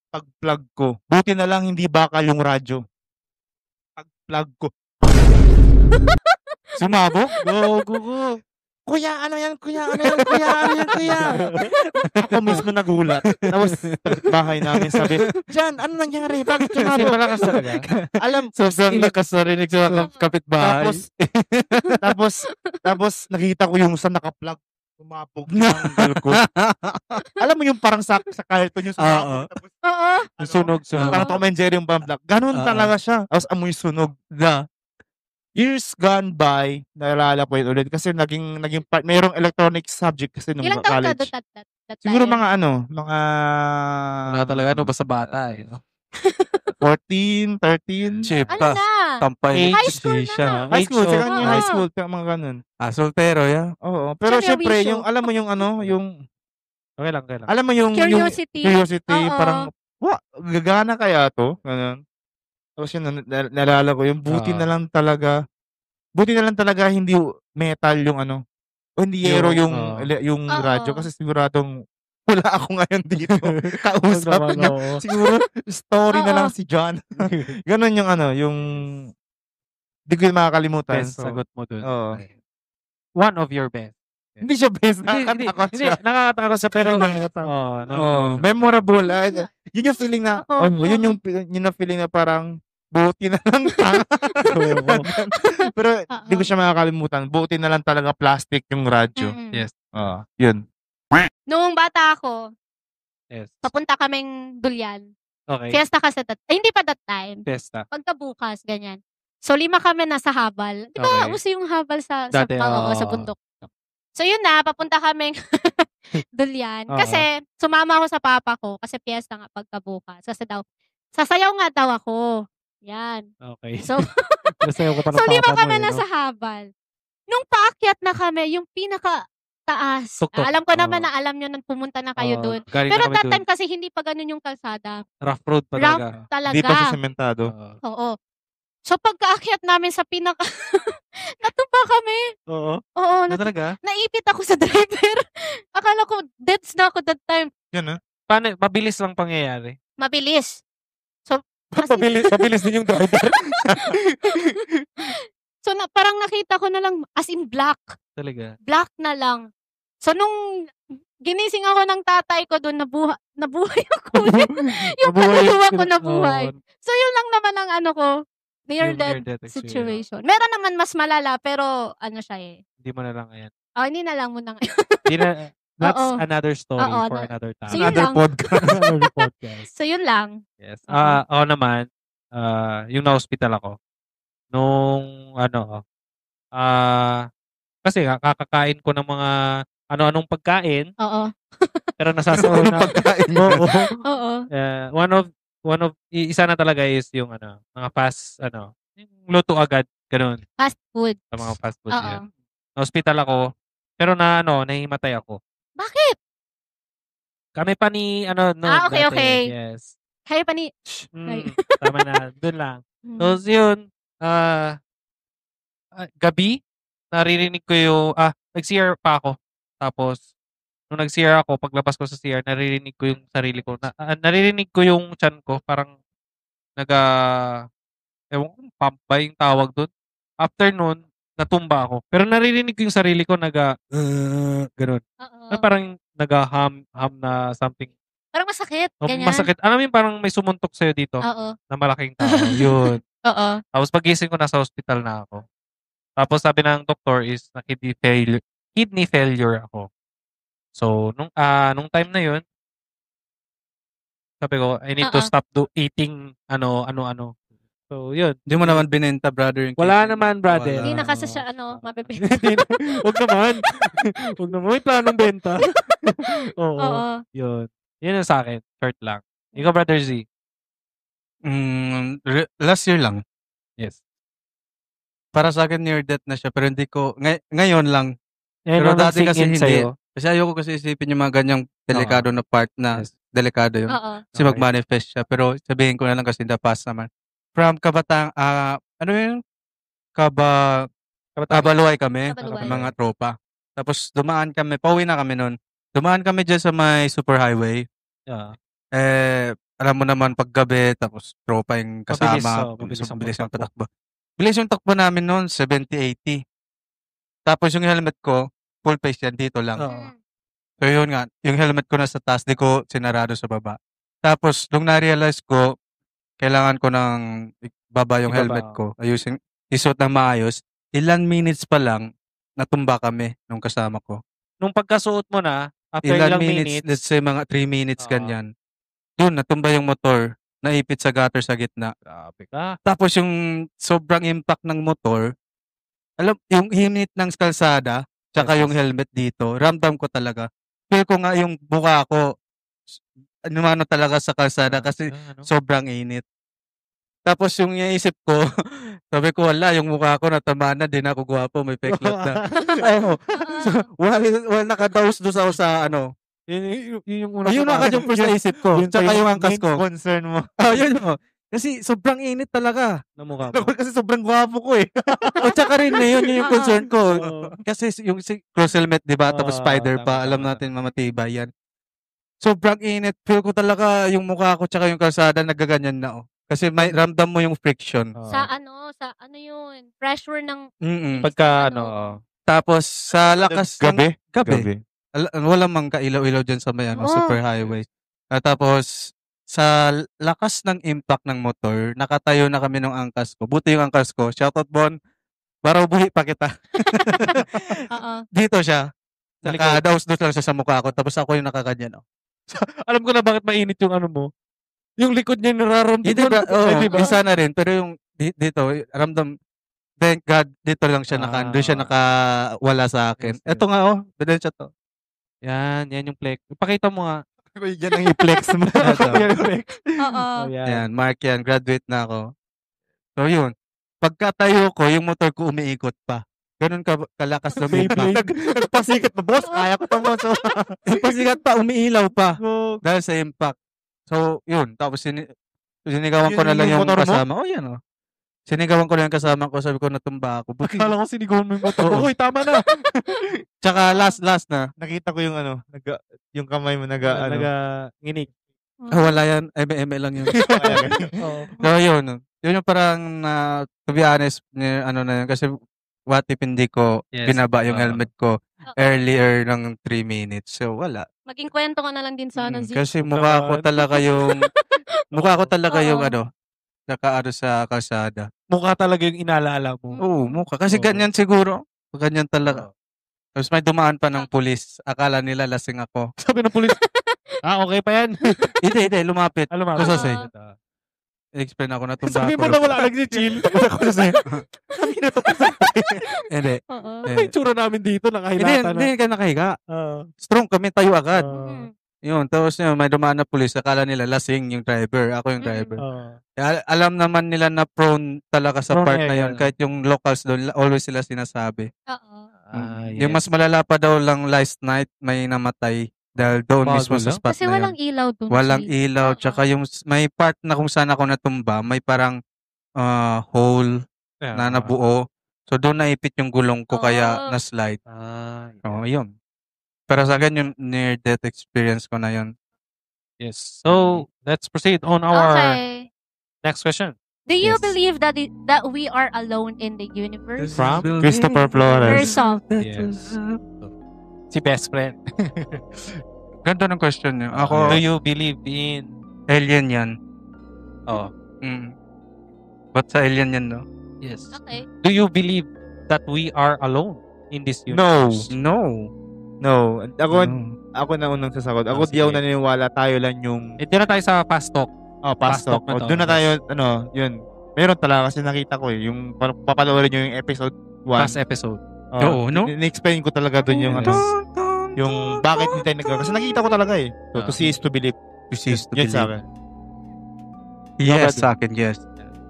Pag-plug ko, buti na lang hindi bakal yung radyo. Pag-plug ko, Sumabog? go. Kuya, ano yan? Ako mismo nagulat. Tapos, bahay namin sabi, Jan, ano nangyari? Bakit sumabog? Malakas talaga. Alam, Sobrang nakasarinig sa kapitbahay. Tapos nakita ko yung sa naka-plug. Sumabog tanggal ko. Alam mo yung parang sa carton yung sumabog. Tapos, Oo. Sunog. parang Tom and Jerry yung pamplug. Ganon talaga siya. Tapos amoy sunog. Years gone by, naalala ko yun ulit kasi naging part, mayroong electronic subject kasi nung Ilang taon ka college. that Siguro time? mga Wala talaga, basta bata eh. No? 14, 13. Chip Ano pa. na? Tampay. High school na. High school, saka yung Oo. high school, mga ganun. Soltero, yeah. Oo, pero Siyempre, syempre, wisyo. yung, alam mo yung Okay lang. alam mo yung Curiosity. curiosity, Oo. parang, gagana kaya to? Ganun. Tapos yun, nalala ko, yung buti na lang talaga hindi metal yung o hindi yero yung Oo. radyo kasi siguradong wala ako ngayon dito. Kausap niya. Siguro, story na lang si John. Ganon yung yung di ko makakalimutan. Best sagot mo dun. Oo. One of your best. Hindi siya best. Hindi, Nakakatakot hindi, siya. nakakatakot siya pero Memorable. Yun yung feeling na, yun yung feeling na parang, buti na lang pero hindi ko siya makakalimutan. Buti na lang talaga plastic yung radyo. Yes. Yun. Noong bata ako, Yes. papunta kaming Dulyan. Okay. Fiesta kasi hindi pa that time. Fiesta. Pagkabukas, ganyan. So, 5 kami nasa habal. Di ba, Okay. uso yung habal sa Dati, sa bundok. So, yun na, papunta kaming Dulyan. Kasi, sumama ako sa papa ko kasi fiesta nga pagkabukas. Kasi daw, sasayaw nga daw ako. Yan. Okay. So, Nasayaw ko pa ng so 5 papa mo kami eh, no? nasa habal. Nung paakyat na kami, yung pinaka-taas. Tuktok. Alam ko naman na alam nyo nang pumunta na kayo doon. Galing Pero na kami that dun. time kasi hindi pa ganun yung kalsada. Rough road pa Rough talaga. talaga. Hindi pa siya sementado. Oo. So, pagkaakyat namin sa natumba kami. Oo. Oo. Na talaga? Naipit ako sa driver. Akala ko, deads na ako that time. Yan Paano? Mabilis lang pangyayari. Mabilis. So, Mabilis din yung driver. so parang nakita ko na lang, as in black. Talaga. Black na lang. So, nung ginising ako ng tatay ko doon, nabuhay ako. Yung kaluluwa ko nabuhay. So, yun lang naman ang ano ko, near-death situation. Meron naman mas malala, pero ano siya eh. Hindi mo na lang ayan. Hindi na lang muna ngayon. Hindi na, that's another story Oo, for another time. So, yun lang. Another podcast. So, yun lang. Yes. Ako naman, yung na-hospital ako, nung kasi kakakain ko ng mga ano-anong pagkain. Oo. Pero nasasawa na. Oo. Isa na talaga is yung mga fast, yung luto agad, ganun. Fast food. Sa mga fast food Oo. yan. Na-hospital ako, pero nahimatay ako. Bakit? Kami pa ni, okay, dati. okay. Yes. Kayo pa ni... Tama na, dun lang. So, yun, gabi, naririnig ko yung, nag-CR pa ako. Tapos, nung nag-CR ako, paglabas ko sa CR, naririnig ko yung sarili ko. Naririnig ko yung tiyan ko, parang ewan ko, pump ba yung tawag doon. After nun, natumba ako. Pero naririnig ko yung sarili ko, ganun. Parang nag-hum na something. Parang masakit. Ganyan. Masakit. Alam mo yung parang may sumuntok sa'yo dito? Oo. Na malaking tao. Yun. Oo. Tapos pagising ko, nasa hospital na ako. Tapos sabi ng doktor is na kidney failure ako. So, nung time na yun, sabi ko, I need to stop eating ano. So, yun. Hindi mo naman binenta, brother. Yung Wala kidney. naman, brother. Hindi na kasi siya, mabibenta. Huwag naman. Huwag naman. May planong benta. Oo. Yun. Yun yung sa akin. Short lang. Ikaw, Brother Z. Last year lang. Yes. Para sa akin, near death na siya. Pero hindi ko, ngayon lang. Pero dati kasi hindi. Sa'yo. Kasi ayoko kasi isipin yung mga ganyang delikado na part na delikado yun. Oo. Kasi mag-manifest siya. Pero sabihin ko na lang kasi in the past naman. From Kabatang, ano yun? Kabaluay kami. Kabaluay. Mga tropa. Tapos dumaan kami, pauwi na kami nun. Dumaan kami dyan sa may superhighway. Yeah. Alam mo naman paggabi, tapos tropa yung kasama. Mabilis ang patakbo. Bilis yung takbo namin noon, 70-80. Tapos yung helmet ko, full face yan, dito lang. So yun nga, yung helmet ko nasa taas, di ko sinarado sa baba. Tapos, nung na-realize ko, kailangan ko ng baba yung helmet ko, isuot na maayos, ilan minutes pa lang, natumba kami nung kasama ko. Nung pagkasuot mo na, after ilang minutes, let's say mga 3 minutes, ganyan. Yun, natumba yung motor, naipit sa gutter sa gitna. Grabe ka. Tapos yung sobrang impact ng motor, yung hinit ng kalsada, tsaka yung helmet dito, ramdam ko talaga. Feel ko nga yung mukha ko, ano talaga sa kalsada kasi sobrang init. Tapos yung iisip ko, sabi ko, wala, yung mukha ko natamaan na, din ako gwapo, may peklat na. So, wala nakadaos doon ako sa Yun yung una. Ayun ang kanyang first isip ko. Tsaka yung angkas ko. Concern mo. Yun o. Kasi sobrang init talaga. Na mukha mo. Kasi sobrang gwapo ko eh. O tsaka rin yun yung concern ko. Kasi yung cross helmet, di ba? Tapos spider pa. Alam natin mamatibay yan. Sobrang init. Feel ko talaga yung mukha ko tsaka yung kalsada nagaganyan na Kasi may ramdam mo yung friction. Sa ano yun? Pressure ng... Pagka Tapos sa lakas Gabi? gabi. Walang mang kailaw-ilaw dyan sa may super highway. Tapos sa lakas ng impact ng motor, nakatayo na kami ng angkas ko. Buti yung angkas ko. Shoutout Bon. Baraw buhi pa kita. Oo. Dito siya. Nakadaos-dos lang siya sa mukha ko. Tapos ako yung nakaganyan. Alam ko na bakit mainit yung ano mo. Yung likod niya nararamdaman. Hindi ba? Ay, di ba? Isa na rin. Pero yung dito, ramdam, thank God, dito lang siya doon siya nakawala sa akin. Yes, Ito nga ebidensya to. Yan yung flex. Ipakita mo nga. Yan ang i-flex mo. Yan yung flex. Oo. Yan, mark yan. Graduate na ako. So yun. Pagkatayo ko, yung motor ko umiikot pa. Ganun kalakas na impact. Nagpasikat pa, boss. Kaya ko ito, boss. Pasikat pa, umiilaw pa. Dahil sa impact. So, yun. Tapos sinigawan ko na lang yung kasama. Yan. Sinigawan ko lang yung kasama ko. Sabi ko, natumba ako. Akala ko sinigawan mo yung motor. Uy, tama na. Tsaka last na. Nakita ko yung yung kamay mo Nginig. Wala yan. ML lang yun. So, yun. Yun yung parang to be honest, na yun. Kasi what if hindi ko binaba yung helmet ko earlier ng 3 minutes. So, wala. Maging kwento ka na lang din sana. Kasi mukha ko talaga yung nakaano sa kalsada. Mukha talaga yung inaalala mo. Oo, mukha. Kasi ganyan siguro. Ganyan talaga. Tapos may dumaan pa ng pulis. Akala nila lasing ako. Sabi ng pulis, okay pa yan. Hindi. Lumapit. Lumapit. Kasi explain ako na tumba. Sabi mo na wala nag-chill. Hindi. May tsura namin dito, nakahilata na. Hindi ka nakahiga. Strong kami, tayo agad. Yun, tapos may dumaan na pulis, akala nila lasing yung driver, ako yung driver. Alam naman nila na prone talaga sa part na yun, kahit yung locals doon, always sila sinasabi. Yung mas malala pa daw lang last night, may namatay dahil doon mismo sa spot kasi na yun. walang ilaw doon. Walang ilaw, tsaka yung may part na kung saan ako natumba, may parang hole na nabuo. So doon naipit yung gulong ko kaya na-slide. Yun. Pero sa akin yung near-death experience ko na yun. Yes. So, let's proceed on our next question. Do you believe that we are alone in the universe? From Christopher Flores. Yes. Si best friend. Ganda ng question niyo. Ako, do you believe in alien yan. Oh. Ba't sa alien yan, no? Yes. Okay. Do you believe that we are alone in this universe? No. Ako na unang sasagot. Ako di ako naniniwala. Tayo lang yung... Doon na tayo sa fast talk. Fast talk. Doon na tayo, yun. Meron talaga kasi nakita ko yung papanoorin nyo yung episode 1. Last episode. Oo, no? Ni-explain ko talaga doon yung yung bakit hindi tayo nagkaroon. Kasi nakita ko talaga eh. So, to see is to believe. To see is to Yan believe. sa akin. Yes, sa akin, yes.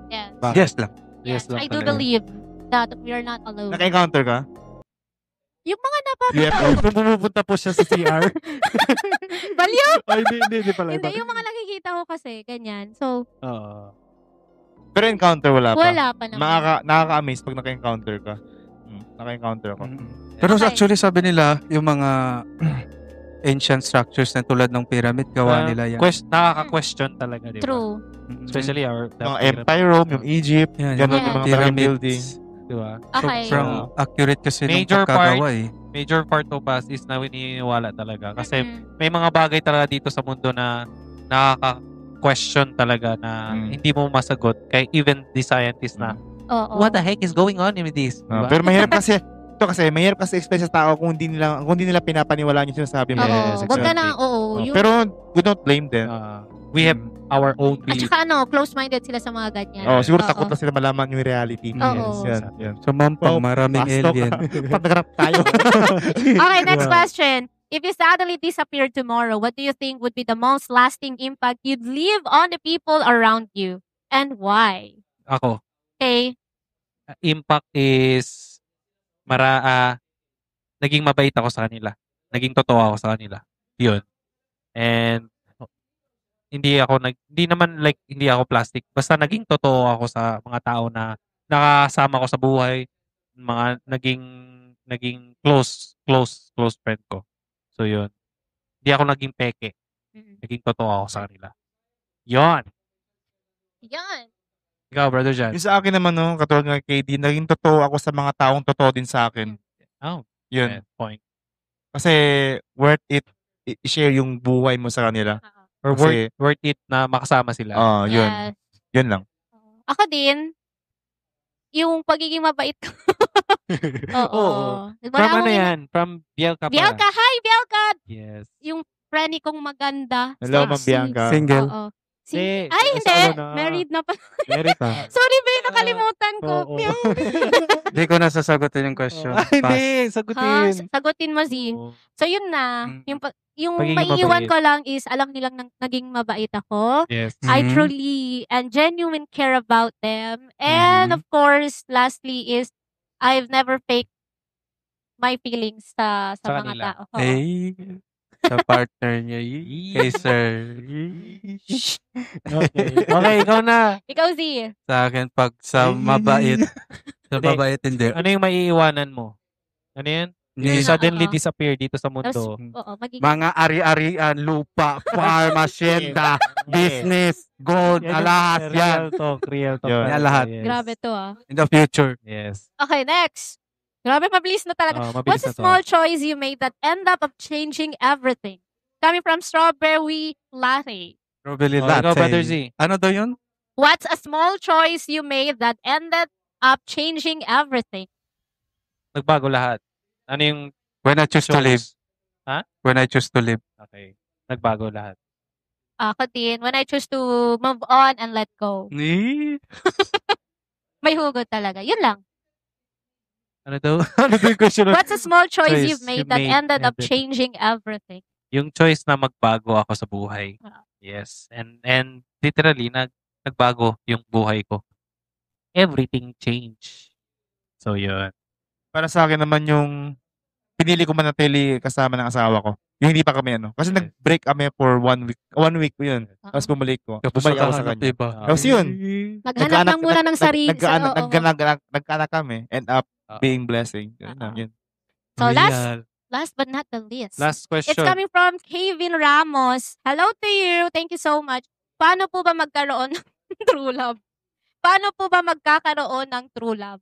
Yes. Yes lang. Yes, I do believe that we are not alone. Naka-encounter ka? Yung mga UFO. Kung pumupunta po siya sa CR. Baliw! Ay, hindi pala. Hindi, yung mga nakikita ko kasi, ganyan. So, Pero encounter wala pa. wala pa naman. Nakaka-amaze pag naka-encounter ka. Naka-encounter ako. Pero Okay. actually sabi nila, yung mga ancient structures na tulad ng pyramid, gawa nila yan. Nakaka-question talaga, di ba? True. Especially Mga Empire Rome, yung Egypt, Yan, ganun yung yung mga pyramids. building. Di ba? Okay. Sobrang accurate kasi nung Major pagkagawa eh. Major part of us is na wininiwala talaga. Kasi Mm-mm. may mga bagay talaga dito sa mundo na nakaka-question talaga na hindi mo masagot. Kaya even the scientists na, Oo. what the heck is going on in this? Diba? Pero mahirap kasi mahirap kasi explain sa tao kung hindi nila pinapaniwalaan yung sinasabi mo. Oo. Yes, Wag ka exactly. na, oo. Yung, Pero we don't blame them. We have our own at belief. saka close-minded sila sa mga ganyan. Siguro Oo. takot na sila malaman yung reality. Oo. Yan. So mampang maraming Pastok. alien. Patagrap tayo. Okay, next question. If you suddenly disappear tomorrow, what do you think would be the most lasting impact you'd leave on the people around you? And why? Ako, Okay? impact is naging mabait ako sa kanila. Naging totoo ako sa kanila. Yun. And hindi ako plastic. Basta naging totoo ako sa mga tao na nakasama ko sa buhay, mga naging close friend ko. So yun. Hindi ako naging peke. Naging totoo ako sa kanila. Yun. Yan. Ikaw, Brother Jan. Yung sa akin naman, katulad ng KD, naging totoo ako sa mga taong totoo din sa akin. Oh, Yun. point. Kasi worth it i-share yung buhay mo sa kanila. Or Kasi, worth it na makasama sila. yun. Yes. Yun lang. Ako din, yung pagiging mabait ko. Oo. From ano yan? From Bielka pa. Bielka! Hi, Bielka! Yes. Yung friend kong maganda. Hello, Ma'am sexy. Bianca. Single. Oo. Hindi, Ay, hindi. asawa na. Married na pa. Merit pa. Sorry, be. Nakalimutan ko. Oo. Hindi ko na sasagutin yung question. Hindi, sagutin. Sagutin mo, Z. Oo. So, yun na. Yung Pagiging maiiwan mabait. ko lang is, alam nilang naging mabait ako. Yes. I Mhm. truly and genuine care about them. And of course, lastly is, I've never faked my feelings sa Sa mga kanila. tao. Oo. Eh, sa partner niya. Kay sir. Okay. Okay, ikaw na. Ikaw, Z. Sa akin, pag sa mabait. Sa Hindi. mabait, hindi. Ano yung maiiwanan mo? Ano yan? Yun You na, suddenly oo. disappear dito sa Tapos, mundo. oo, magiging Mga ari-arian, lupa, farm, asyenda, business, gold, lahat yan. Real talk. Yun. Yan lahat. Yes. grabe to ah. In the future. Yes. Okay, next. Grabe, mabilis na talaga. Mabilis What's na a to. small choice you made that ended up changing everything? Coming from Strawberry Latte. Probably Oh, ikaw, latte. Brother Z. Ano daw yun? What's a small choice you made that ended up changing everything? Nagbago lahat. Ano yung When I choose to live. choice? Ha? When I choose to live. Okay. Nagbago lahat. Ako din, when I choose to move on and let go. May hugot talaga. Yun lang. Ano daw? Ano daw yung question? What's a small choice Choice you've made you that made ended up ended- changing everything? Yung choice na magbago ako sa buhay. Ah. Yes. And literally, nagbago yung buhay ko. Everything changed. So, yun. Para sa akin naman yung pinili ko manatili kasama ng asawa ko. Yung hindi pa kami Kasi Yes. nag-break kami for 1 week. 1 week ko yun. Oo. Tapos bumalik ko. Tapos Bumalik ako sa nakahanap kanya. iba. Tapos yun. Naghanap lang muna ng sarili. Oo. Nagkaanak kami. End up being blessing. Yun lang, yun. So, Real. last but not the least. Last question. It's coming from Kevin Ramos. Hello to you. Thank you so much. Paano po ba magkaroon ng true love? Paano po ba magkakaroon ng true love?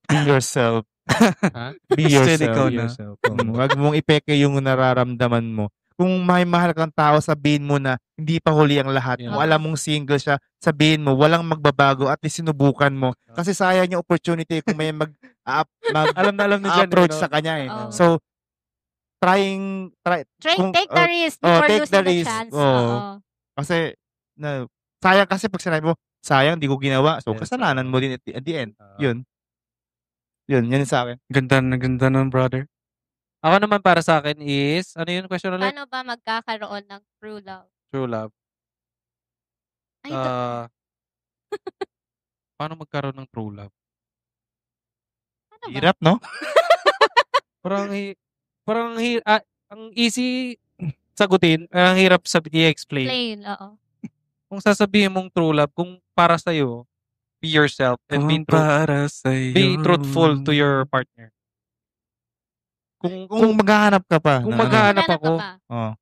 Be yourself. Ha? Be Steady yourself. ka na. Huwag mong ipeke yung nararamdaman mo. Kung may mahal kang tao, sabihin mo na hindi pa huli ang lahat. Yeah. Kung alam mong single siya, sabihin mo, walang magbabago at least sinubukan mo. Kasi sayang yung opportunity kung may Alam na alam ni Jan. approach sa kanya Oo. So, try, Kung- Take the risk before take losing the the risk. chance. Oo. Oo. kasi, sayang kasi pag sinabi mo, sayang, di ko ginawa. So, Yes. kasalanan mo din at the end. Oo. Yun sa akin. Ganda na ganda nun, brother. Ako naman para sa akin is, ano yung question ulit? Paano ba magkakaroon ng true love? True love. Ay, Paano magkaroon ng true love? ano ba? Hirap, no? Ang easy sagutin, ang hirap i-explain. Plain, oo. Kung sasabihin mong true love, kung para sa'yo, be yourself and Para sa'yo. be truthful to your partner. Kung maghahanap ka pa. Kung na- maghahanap Hanap ako, ka pa. Oh.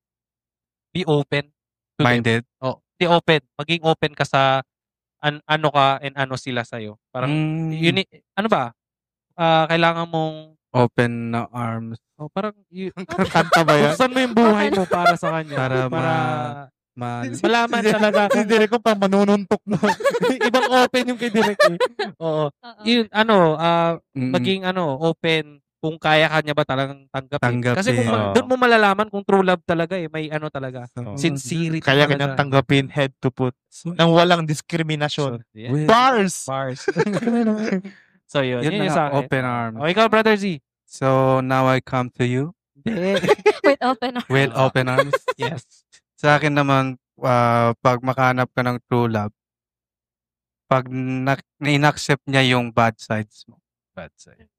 be open to them. Minded. Oh, be open. Maging open ka sa ano ka and ano sila sa'yo. Parang, ano ba? Kailangan mong, Open na arms. parang, Kanta ba yan? buksan mo yung buhay mo para sa kanya. Para malaman talaga Si Direk ko pa manununtok mo. ibang open yung kay Direk eh. Oo. Oo. Yun, maging open kung kaya ka niya ba talagang tanggapin. Kasi kung Oo. doon mo malalaman kung true love talaga eh, may talaga. Oo. Sincerity. Kaya talaga. kanyang tanggapin head to foot nang walang diskriminasyon. Yeah. Bars! Bars. So yun, Yun yun yung na sa nga, akin. open arms. O ikaw, Brother Z. So, now I come to you With open arms. with open arms. Yes. Sa akin naman, pag makahanap ka ng true love, pag na-inaccept niya yung bad sides mo. Bad side.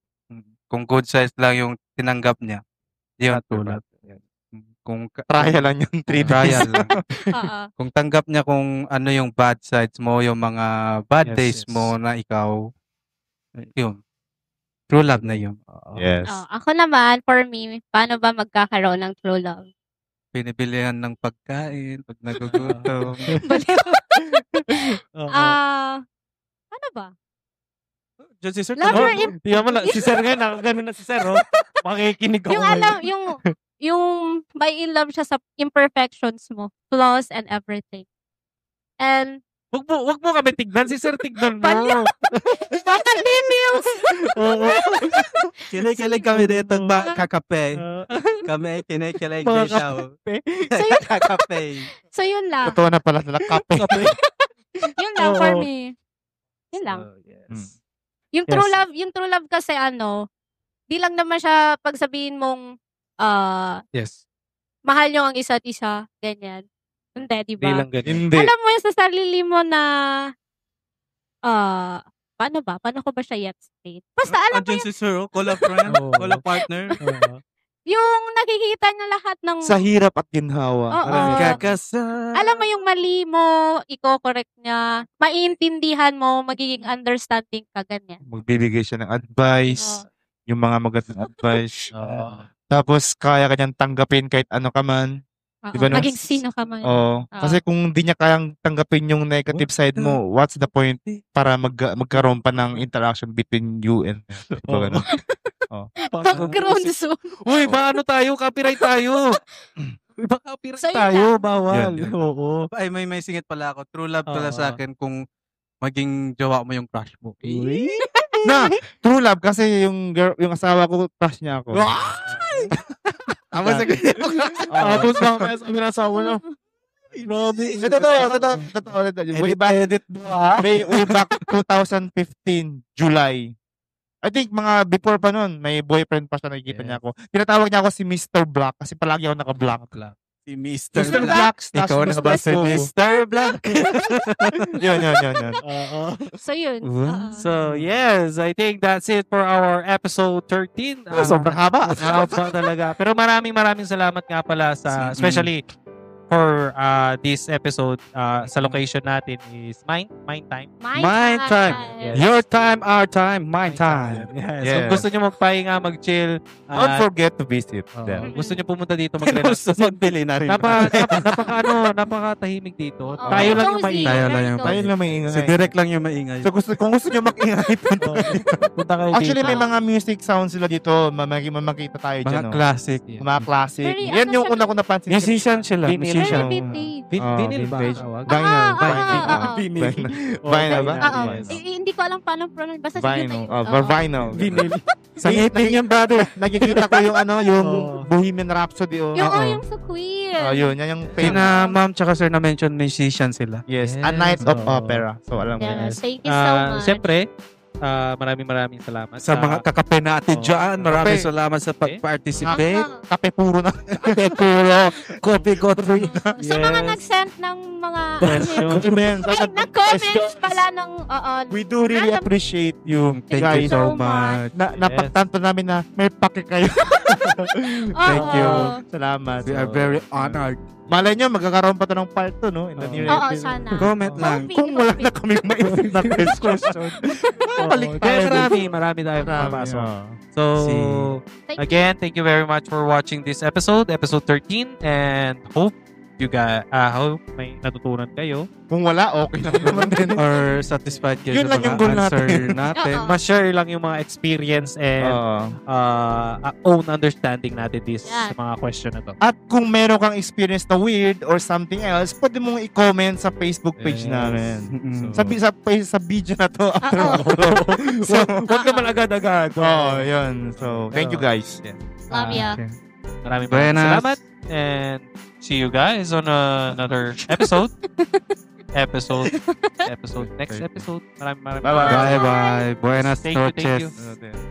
Kung good sides lang yung tinanggap niya, yun true love. Kung Trial lang yung 3 days. trial lang. Oo. Kung tanggap niya kung ano yung bad sides mo, yung mga bad Yes, days yes. mo na ikaw, yun. True love na yun. Yes. Ako naman, for me, paano ba magkakaroon ng true love? Pinibilihan ng pagkain, pag nagugutom. Baliw. Ano ba? Diyan si Sir. Love your Tingnan mo na, si Sir ngayon, nakagano na si Sir, oh. Makikinig ako. yung may in love siya sa imperfections mo, flaws and everything. And Wag mo kami tignan, si Sir tignan mo. baka details. Oo. Kinikilig kami dito kakape. Kami kinikilig Mga dito. kape. Kakape. So yun lang. Totoo na pala sila, kape. Yun lang for Oo. me. Yun lang. Yes. Yung true love kasi di lang naman siya pagsabihin mong Yes. mahal nyo ang isa't isa, ganyan. Hindi, di Hindi ba? lang ganyan. Hindi. Alam mo yung sa sarili mo na paano ko ba siya yet state? Basta alam mo Andiyan si Sir, call a friend, Oo. call a partner. yung nakikita niya lahat ng Sa hirap at ginhawa. Oo. Parang Kakasal. alam mo yung mali mo, i-correct niya, maiintindihan mo, magiging understanding ka, ganyan. magbibigay siya ng advice, yung mga magandang advice. Oo. Tapos, kaya kanyang tanggapin kahit ano ka man. Oo. Diba, no? Maging sino ka man. Oo. Kasi kung di niya kayang tanggapin yung negative side mo, what's the point para magkaroon pa ng interaction between you and diba, ganun? Background zone. Uy, ano tayo? Copyright tayo. Iba copyright So, yun tayo. lang. Bawal. Yan. Oo. Ay, may singit pala ako. True love pala Oo. sa akin kung maging jowa mo yung crush mo. Na, true love kasi yung asawa ko, crush niya ako. Tama sa Tapos mamaya sabi ng asawa niya, grabe. Totoo. Way back 2015, July. I think mga before pa nun, may boyfriend pa siya, nakikita niya ako. Tinatawag niya ako si Mr. Black kasi palagi ako naka-black. Si Mr. Mr. Black. Black, Ikaw na ba si Mr. Black? Yun. So yun. So, yes, I think that's it for our episode 13. Sobrang haba. Haba talaga. Pero maraming salamat nga pala sa, especially for this episode, sa location natin is Mind Time. My time. Yes. Your time, our time, my time. Yes. Yes. So, gusto nyo magpahinga, mag-chill. Don't forget to visit them. Gusto nyo pumunta dito Gusto mag-relax. magbili na rin. Napakatahimik dito. Oo. Tayo lang yung Cozy. maingay. Tayo lang yung Very Tayo cozy. lang maingay. Si Direk lang yung maingay. So kung gusto nyo mag-ingay, Punta kayo actually dito. may mga music sounds sila dito. Makita tayo Mga dyan. No? classic. Mga classic. Very, Yan yung siya- una ko napansin. Musician sila. Vinyl. Musician. Very vintage. Vinyl ba? vintage. Tawag? Vinyl. Vinyl. Vinyl ba? Oo. Yes. Hindi ko alam paano pronounce. Basta Vinyl. Oo. Vinyl. Vinyl. Sa ngipin yung brother. Nakikita ko yung yung Oo. Bohemian Rhapsody. Yung sa queer. Yun. Yan yung Sina ma'am tsaka sir na-mention musician sila. Yes. Yes. A Night of Oo. Opera. So alam mo yan. Yes, thank you so much. Siyempre, maraming salamat. Sa mga kakape natin Oo. dyan, maraming Kape. salamat sa pag-participate. Kape puro na. Kape puro. Coffee got free. Sa mga Yes. nag-send ng mga Nag-comments nag-comments pala ng We do really appreciate you. Thank guys. you so much. Napagtanto namin na may pake kayo. Thank you. Salamat. We are very honored. Malay nyo, magkakaroon pa to ng part 2, no? In the near Oo, episode. sana. Comment lang. Kung wala na kami maisip na question. Balik Kaya tayo. marami tayong papasok. So, Thank you. again, thank you very much for watching this episode 13, and hope may natutunan kayo. Kung wala, okay lang naman din. Or satisfied kayo Yun sa lang yung mga goal answer natin. natin. Oo. Ma-share lang yung mga experience and own understanding natin Yan. sa mga question na to. At kung meron kang experience na weird or something else, pwede mong i-comment sa Facebook page Yes. namin. Mm-mm. Sa video na to. So, huwag naman agad-agad. Yun. So, thank you guys. Love ya. Okay. Maraming Buenas. salamat. And see you guys on another episode. Next episode. Maraming Bye-bye. Bye-bye. Buenas Thank you. noches.